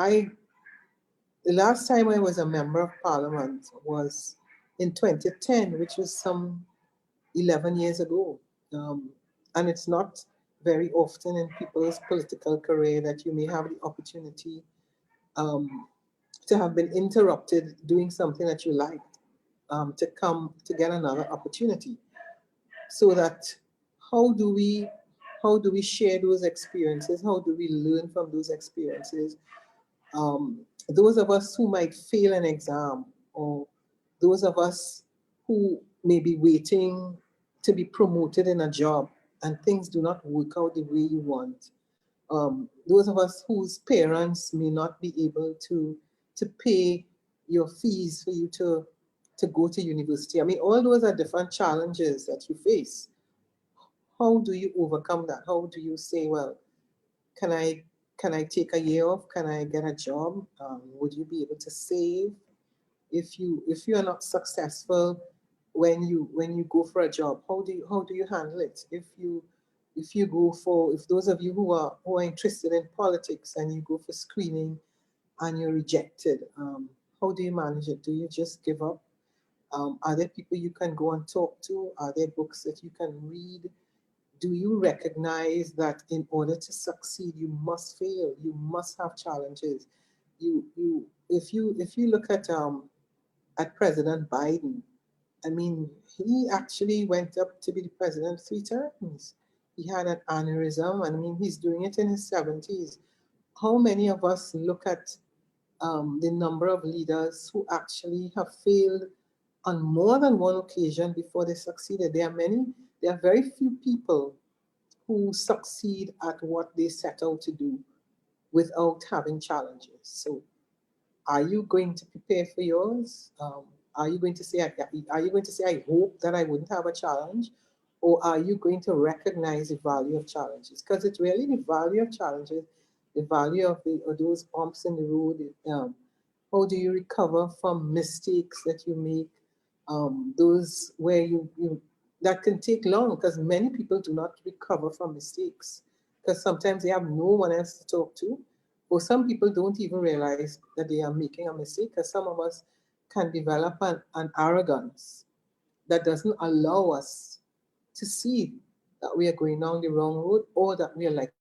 the last time I was a member of parliament was in 2010, which was some 11 years ago. And it's not very often in people's political career that you may have the opportunity um, to have been interrupted doing something that you liked, to come to get another opportunity. So that how do we share those experiences? How do we learn from those experiences? Those of us who might fail an exam, or those of us who may be waiting to be promoted in a job and things do not work out the way you want. Those of us whose parents may not be able to pay your fees for you to go to university. I mean, all those are different challenges that you face. How do you overcome that? How do you say, well, can I take a year off? Can I get a job? Would you be able to save if you are not successful when you go for a job? How do you handle it? If those of you who are interested in politics and you go for screening and you're rejected, how do you manage it? Do you just give up? Are there people you can go and talk to? Are there books that you can read? Do you recognize that in order to succeed, you must fail? You must have challenges. If you look at President Biden, I mean, he actually went up to be the president 3 times. He had an aneurysm, and I mean, he's doing it in his 70s. How many of us look at the number of leaders who actually have failed on more than one occasion before they succeeded? There are very few people who succeed at what they set out to do without having challenges. So, are you going to prepare for yours? Are you going to say, I hope that I wouldn't have a challenge? Or are you going to recognize the value of challenges? Because it's really the value of challenges, the value of those bumps in the road. How do you recover from mistakes that you make? Those where you that can take long, because many people do not recover from mistakes because sometimes they have no one else to talk to, or some people don't even realize that they are making a mistake, because some of us can develop an arrogance that doesn't allow us to see that we are going down the wrong road, or that we are like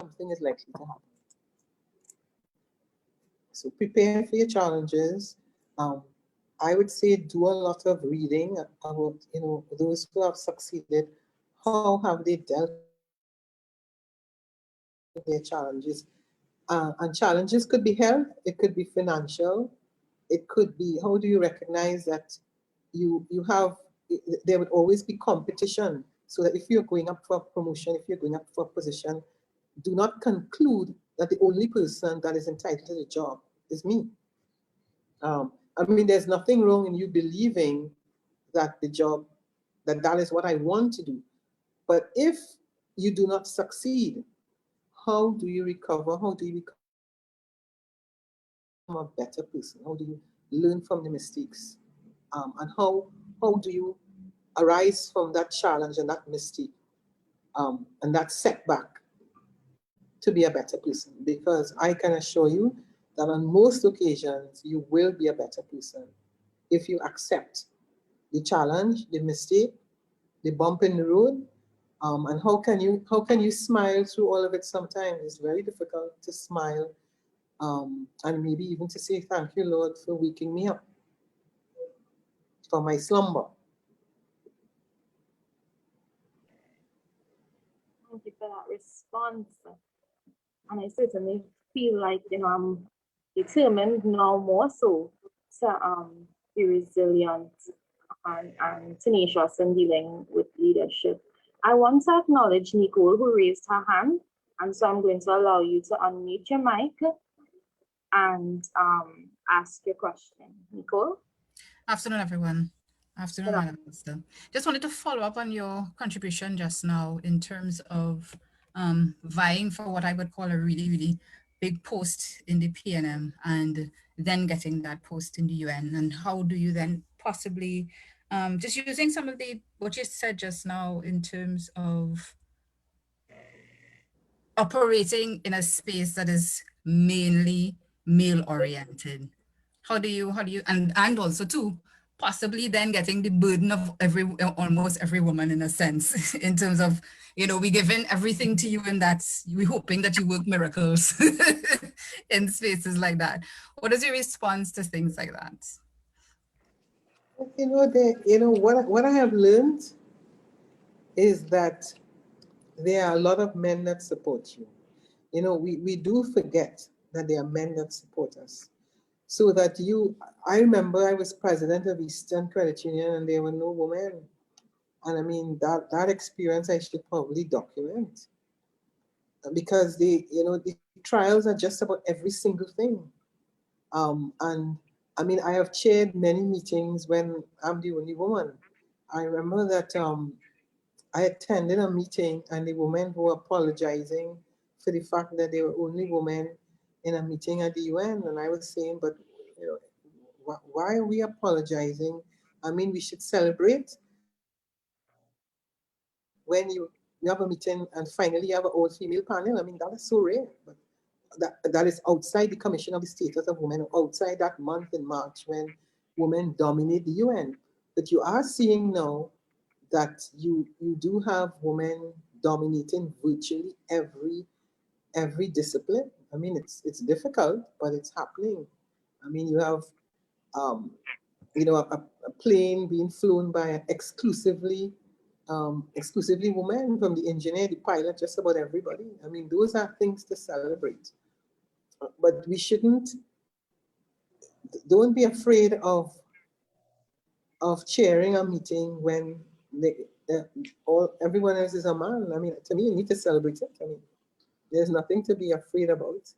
something is likely to happen. So prepare for your challenges. Um, I would say do a lot of reading about, those who have succeeded. How have they dealt with their challenges? And challenges could be health, it could be financial, it could be, how do you recognize that you have, there would always be competition. So that if you're going up for a promotion, if you're going up for a position, do not conclude that the only person that is entitled to the job is me. I mean, there's nothing wrong in you believing that that is what I want to do. But if you do not succeed, how do you recover? How do you become a better person? How do you learn from the mistakes? And how do you arise from that challenge and that mistake and that setback to be a better person? Because I can assure you that on most occasions, you will be a better person if you accept the challenge, the mistake, the bump in the road. And how can you smile through all of it? Sometimes it's very difficult to smile, and maybe even to say thank you, Lord, for waking me up from my slumber. Thank you for that response. And I certainly feel like, I'm determined now more so to be resilient and tenacious in dealing with leadership. I want to acknowledge Nicole, who raised her hand, and so I'm going to allow you to unmute your mic and ask your question. Nicole? Afternoon, everyone. Afternoon, Madam Minister. Just wanted to follow up on your contribution just now in terms of vying for what I would call a really, really big post in the PNM and then getting that post in the UN. And how do you then possibly, just using some of the, what you said just now in terms of operating in a space that is mainly male oriented. And also too, possibly then getting the burden of almost every woman in a sense, in terms of, we giving everything to you and that's, we hoping that you work miracles in spaces like that. What is your response to things like that? What I have learned is that there are a lot of men that support you. We do forget that there are men that support us. So that I remember I was president of Eastern Credit Union and there were no women. And I mean, that experience I should probably document. Because the trials are just about every single thing. And I mean, I have chaired many meetings when I'm the only woman. I remember that I attended a meeting and the women were apologizing for the fact that they were only women in a meeting at the UN. And I was saying, but why are we apologizing? I mean, we should celebrate when you have a meeting and finally you have an all-female panel. I mean, that is so rare. But that is outside the Commission of the Status of Women, outside that month in March when women dominate the UN. But you are seeing now that you do have women dominating virtually every discipline. I mean, it's difficult, but it's happening. I mean, you have a plane being flown by exclusively women, from the engineer, the pilot, just about everybody. I mean, those are things to celebrate. But we don't be afraid of chairing a meeting when everyone else is a man. I mean, to me, you need to celebrate it. I mean, there's nothing to be afraid about.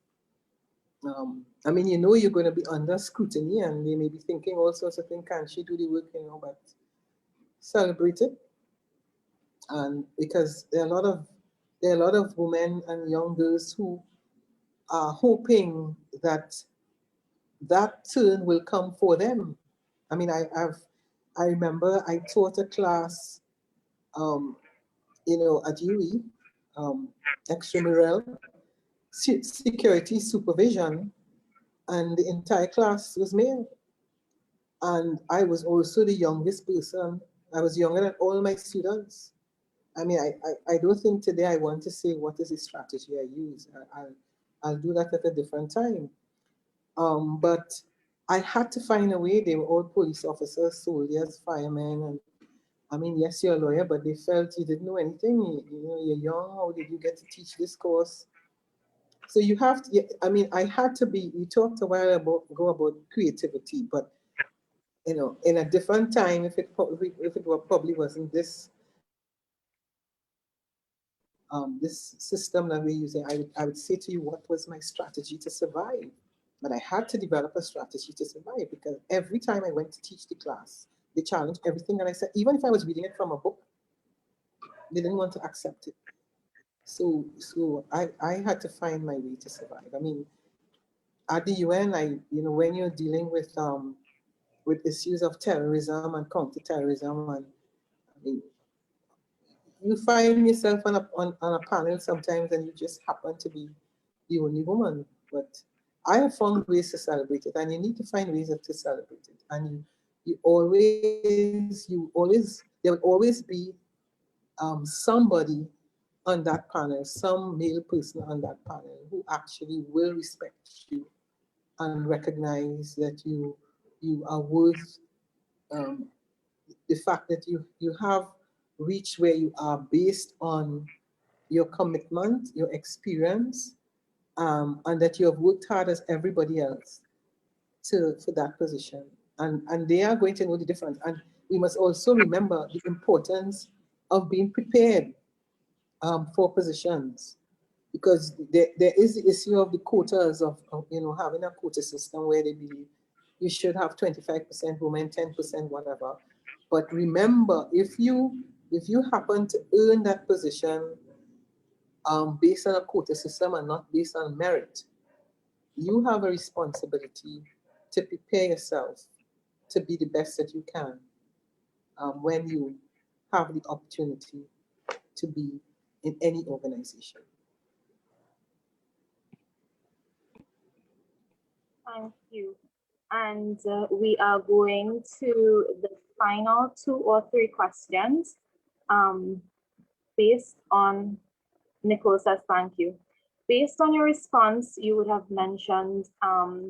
I mean, you're going to be under scrutiny and they may be thinking all sorts of things. Can she do the work, but celebrate it. And because there are a lot of women and young girls who are hoping that turn will come for them. I mean, I remember I taught a class, at UE, extramural security supervision, and the entire class was male. And I was also the youngest person. I was younger than all my students. I mean, I don't think today I want to say what is the strategy I use. I'll do that at a different time. But I had to find a way. They were all police officers, soldiers, firemen, and I mean, yes, you're a lawyer, but they felt you didn't know anything. You're young. How did you get to teach this course? So you have to. I mean, I had to be. We talked a while ago about creativity, but in a different time, if it probably wasn't this this system that we're using, I would say to you, what was my strategy to survive? But I had to develop a strategy to survive because every time I went to teach the class, they challenged everything that I said. Even if I was reading it from a book, they didn't want to accept it. So I had to find my way to survive. I mean, at the UN, when you're dealing with issues of terrorism and counterterrorism, and I mean, you find yourself on a panel sometimes and you just happen to be the only woman. But I have found ways to celebrate it, and you need to find ways to celebrate it. And there will always be somebody on that panel, some male person on that panel who actually will respect you and recognize that you are worth the fact that you have reached where you are based on your commitment, your experience, and that you have worked hard as everybody else for that position. And they are going to know the difference. And we must also remember the importance of being prepared for positions, because there is the issue of the quotas of having a quota system where they believe you should have 25% women, 10% whatever. But remember, if you happen to earn that position based on a quota system and not based on merit, you have a responsibility to prepare yourself to be the best that you can when you have the opportunity to be in any organization. Thank you. And we are going to the final 2 or 3 questions based on, Nicole says thank you. Based on your response, you would have mentioned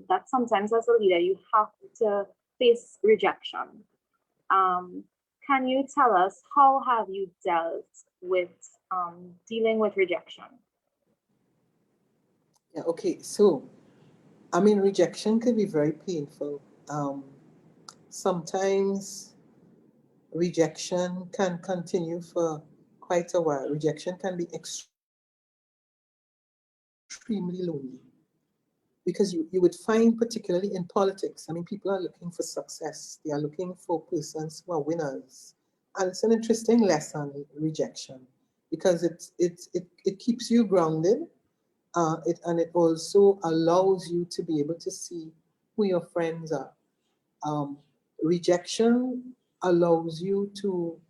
that sometimes as a leader, you have to face rejection. Can you tell us how have you dealt with dealing with rejection? Yeah, okay, so I mean, rejection can be very painful. Sometimes rejection can continue for quite a while. Rejection can be extremely lonely because you would find, particularly in politics, I mean, people are looking for success. They are looking for persons who are winners. And it's an interesting lesson, rejection, because it keeps you grounded. And it also allows you to be able to see who your friends are. Rejection allows you to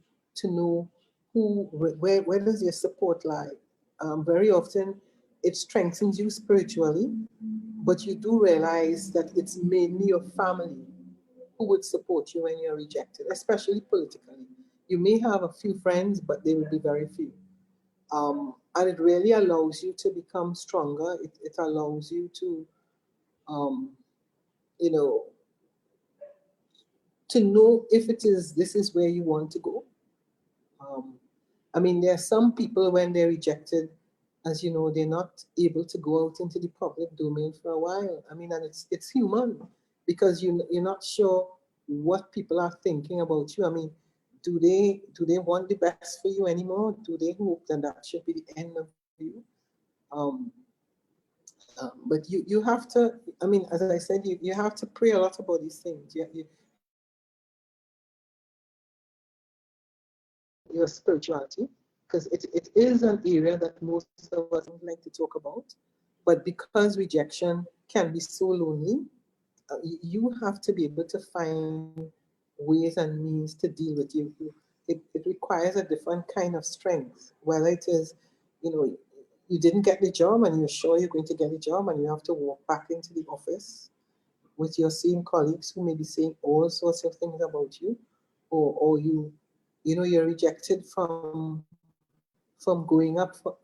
know where does your support lie. Very often it strengthens you spiritually, but you do realize that it's mainly your family who would support you when you're rejected, especially politically. You may have a few friends, but they will be very few. And it really allows you to become stronger. It allows you to, you know, if this is where you want to go. I mean, there are some people when they're rejected, as you know, they're not able to go out into the public domain for a while. I mean, and it's human because you're not sure what people are thinking about you. I mean, do they want the best for you anymore? Do they hope that should be the end of you? Um, but you have to, I mean, as I said, you have to pray a lot about these things. You have to pray a lot about your spirituality, because it is an area that most of us don't like to talk about. But because rejection can be so lonely, you have to be able to find ways and means to deal with it requires a different kind of strength, whether it is, you know, you didn't get the job and you're sure you're going to get the job and you have to walk back into the office with your same colleagues who may be saying all sorts of things about you, or you're rejected from going up for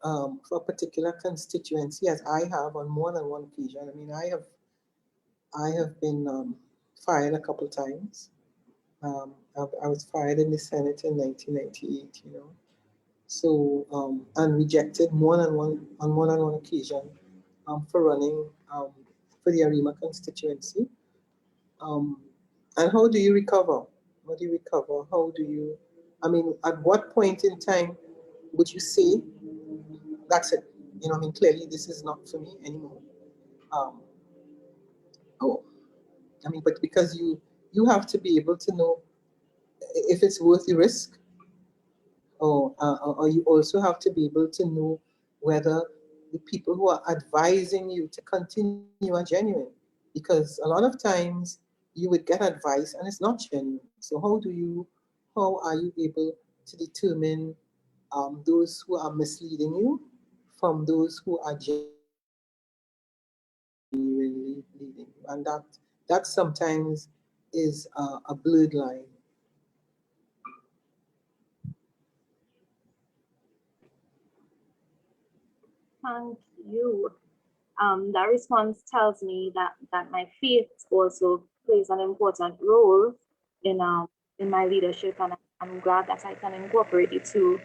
a particular constituency, as I have on more than one occasion. I mean, I have been fired a couple of times. I was fired in the Senate in 1998, you know. So, and rejected more than one occasion for running for the Arima constituency. And how do you recover? How do you recover? How do you, I mean, at what point in time would you say, that's it? You know, I mean, clearly this is not for me anymore. Um, oh, I mean, but because you have to be able to know if it's worth the risk, or you also have to be able to know whether the people who are advising you to continue are genuine. Because a lot of times you would get advice and it's not genuine. So how are you able to determine those who are misleading you from those who are genuinely leading you? And that sometimes is a blurred line. Thank you. That response tells me that my faith also plays an important role in my leadership, and I'm glad that I can incorporate it too,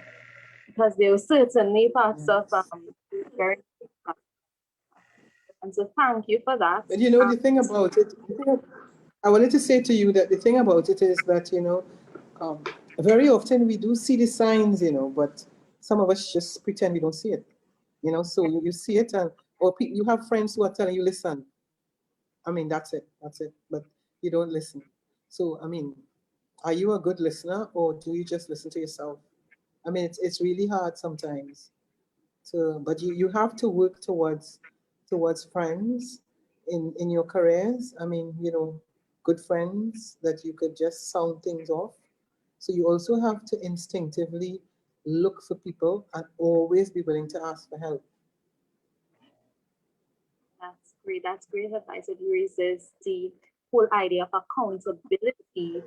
because there are certainly parts of very, and so thank you for that. But you know, the thing about it, I wanted to say to you that the thing about it is that, you know, very often we do see the signs, you know, but some of us just pretend we don't see it, you know. So you see it, or you have friends who are telling you, listen, I mean, that's it, but you don't listen. So, I mean, Are you a good listener, or do you just listen to yourself? I mean, it's really hard sometimes to, but you have to work towards friends in your careers. I mean, you know, good friends that you could just sound things off. So you also have to instinctively look for people and always be willing to ask for help. That's great. That's great advice. It raises the whole idea of accountability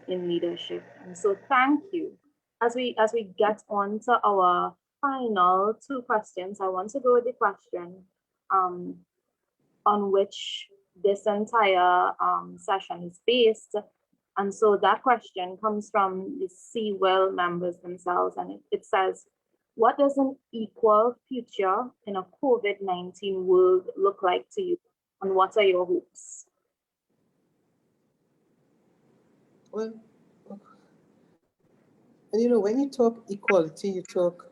in leadership. And so thank you. As we get on to our final two questions, I want to go with the question um, on which this entire session is based. And so that question comes from the CIWiL members themselves, and it says, what does an equal future in a COVID-19 world look like to you? And what are your hopes? Well, and you know, when you talk equality, you talk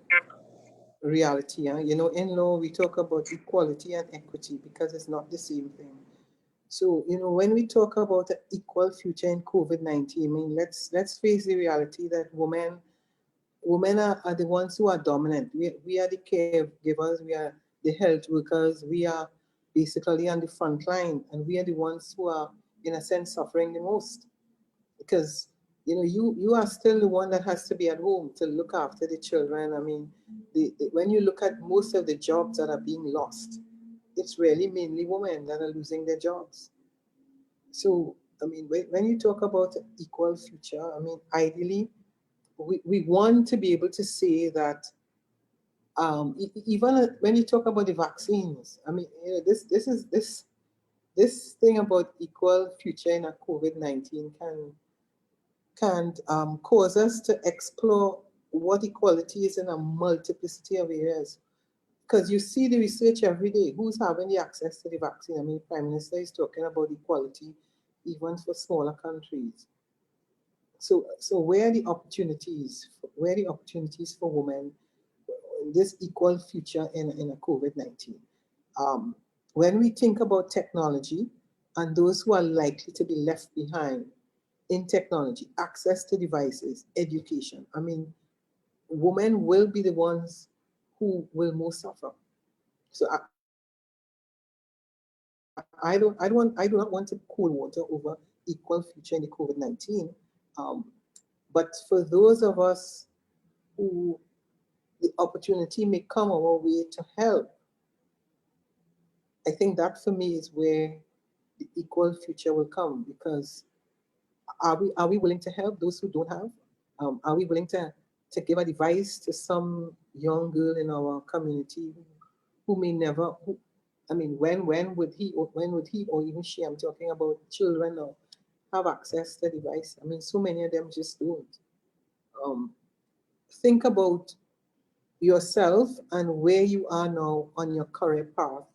reality. You know, in law, we talk about equality and equity because it's not the same thing. So, you know, when we talk about an equal future in COVID-19, I mean, let's face the reality that women are the ones who are dominant. We are the caregivers, we are the health workers, we are basically on the front line, and we are the ones who are, in a sense, suffering the most. Because, you know, you are still the one that has to be at home to look after the children. I mean, when you look at most of the jobs that are being lost, it's really mainly women that are losing their jobs. So, I mean, when you talk about equal future, I mean, ideally, we want to be able to say that even when you talk about the vaccines, I mean, you know, this thing about equal future in a COVID-19 can cause us to explore what equality is in a multiplicity of areas. Because you see the research every day. Who's having the access to the vaccine? I mean, Prime Minister is talking about equality even for smaller countries. So where are the opportunities? Where are the opportunities for women in this equal future in a COVID-19? When we think about technology and those who are likely to be left behind in technology, access to devices, education, I mean, women will be the ones who will most suffer. So I do not want to cool water over equal future in the COVID-19. But for those of us who the opportunity may come our way to help, I think that for me is where the equal future will come. Because are we willing to help those who don't have? Are we willing to give a device to some young girl in our community who may never, I mean, when would he or even she, I'm talking about children now, have access to the device? I mean, so many of them just don't. Think about yourself and where you are now on your career path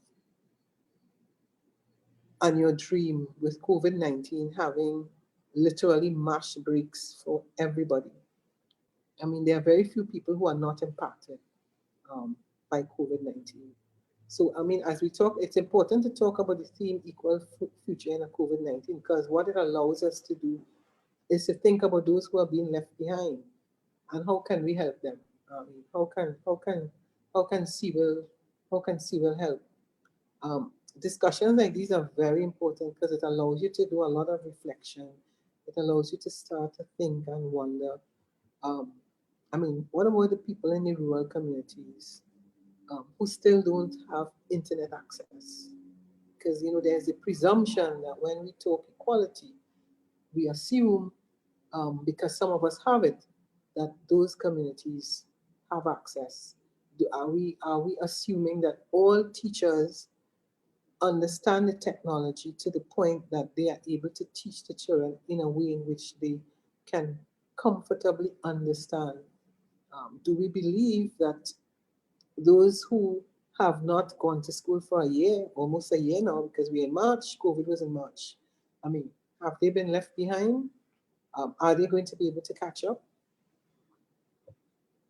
and your dream with COVID-19 having literally mashed brakes for everybody. I mean, there are very few people who are not impacted by COVID-19. So, I mean, as we talk, it's important to talk about the theme equal future in a COVID-19, because what it allows us to do is to think about those who are being left behind and how can we help them? How can CIWiL help? Discussions like these are very important because it allows you to do a lot of reflection. It allows you to start to think and wonder. Um, I mean, what about the people in the rural communities who still don't have internet access? Because, you know, there's a presumption that when we talk equality, we assume, because some of us have it, that those communities have access. Are we assuming that all teachers understand the technology to the point that they are able to teach the children in a way in which they can comfortably understand? Do we believe that those who have not gone to school for a year, almost a year now, because we're in March, COVID was in March, I mean, have they been left behind? Are they going to be able to catch up?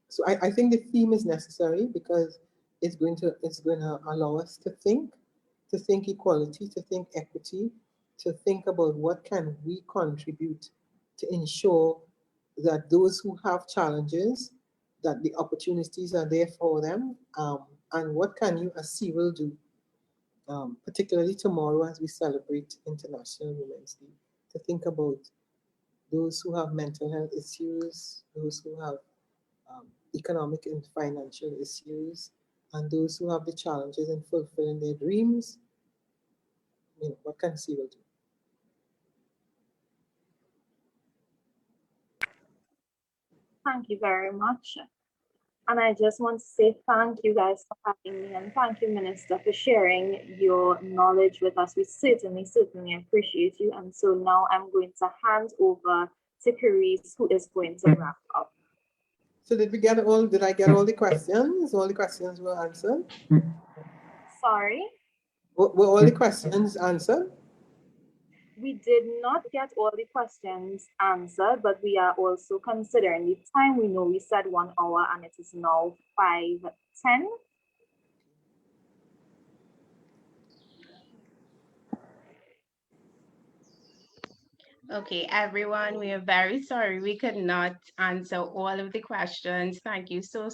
So I think the theme is necessary because it's going to allow us to think equality, to think equity, to think about what can we contribute to ensure that those who have challenges, that the opportunities are there for them, and what can you as CIWiL do, particularly tomorrow as we celebrate International Women's Day, to think about those who have mental health issues, those who have economic and financial issues, and those who have the challenges in fulfilling their dreams. What can CIWiL do? Thank you very much. And I just want to say thank you guys for having me, and thank you, Minister, for sharing your knowledge with us. We certainly appreciate you. And so now I'm going to hand over to Carice, who is going to wrap up. So did I get all the questions? All the questions were answered? Sorry? Were all the questions answered? We did not get all the questions answered, but we are also considering the time. We know we said 1 hour and it is now 5:10. Okay, everyone, we are very sorry we could not answer all of the questions. Thank you so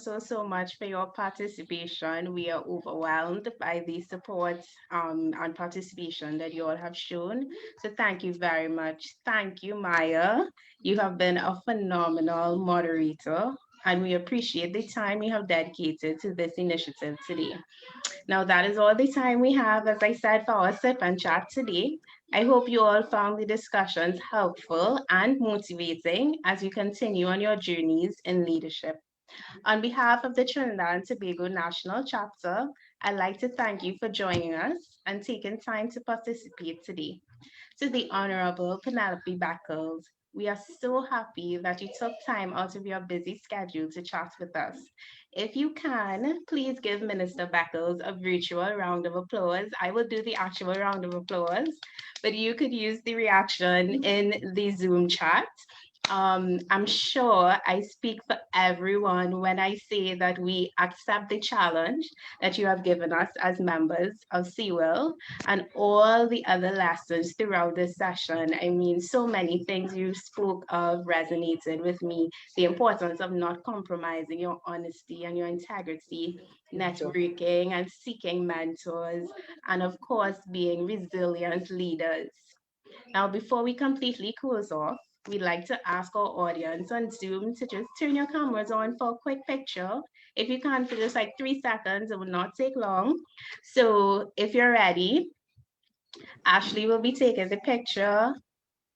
much for your participation. We are overwhelmed by the support and participation that you all have shown. So thank you very much. Thank you, Maya. You have been a phenomenal moderator, and we appreciate the time you have dedicated to this initiative today. Now, that is all the time we have, as I said, for our sip and chat today. I hope you all found the discussions helpful and motivating as you continue on your journeys in leadership. On behalf of the Trinidad and Tobago National Chapter, I'd like to thank you for joining us and taking time to participate today. To the Honourable Penelope Beckles, we are so happy that you took time out of your busy schedule to chat with us. If you can, please give Minister Beckles a virtual round of applause. I will do the actual round of applause, but you could use the reaction in the Zoom chat. I'm sure I speak for everyone when I say that we accept the challenge that you have given us as members of CIWiL and all the other lessons throughout this session. I mean, so many things you spoke of resonated with me. The importance of not compromising your honesty and your integrity, networking and seeking mentors, and of course, being resilient leaders. Now, before we completely close off, we'd like to ask our audience on Zoom to just turn your cameras on for a quick picture. If you can, for just like 3 seconds, it will not take long. So if you're ready, Ashley will be taking the picture.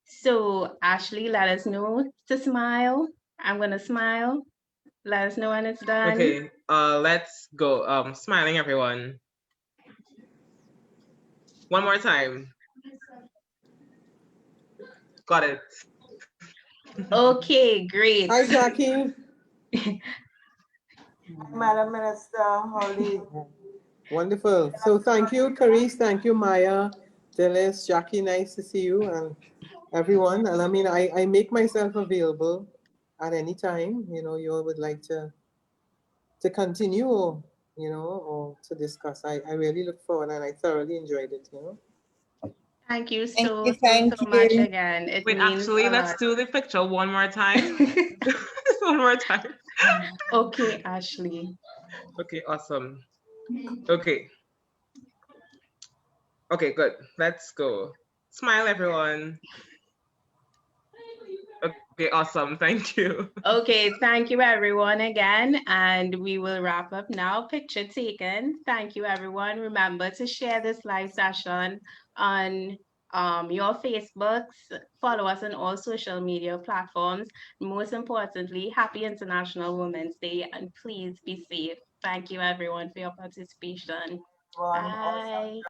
So Ashley, let us know to smile. I'm gonna smile. Let us know when it's done. Okay, let's go. Smiling, everyone. One more time. Got it. Okay, great. Hi, Jackie. Madam Minister, Holly. Wonderful. So thank you, Carice. Thank you, Maya, Dillis, Jackie. Nice to see you and everyone. And I mean, I make myself available at any time. You all would like to continue or or to discuss. I really look forward and I thoroughly enjoyed it. Thank you Thank so you. much again. It Wait, means actually, a let's lot. do the picture one more time. One more time. Okay, Ashley. Okay, awesome. Okay. Okay, good. Let's go. Smile, everyone. Okay, awesome. Thank you. Okay, thank you everyone again, and we will wrap up now. Picture taken. Thank you everyone. Remember to share this live session on your Facebooks. Follow us on all social media platforms. Most importantly, happy International Women's Day, and please be safe. Thank you everyone for your participation. Bye.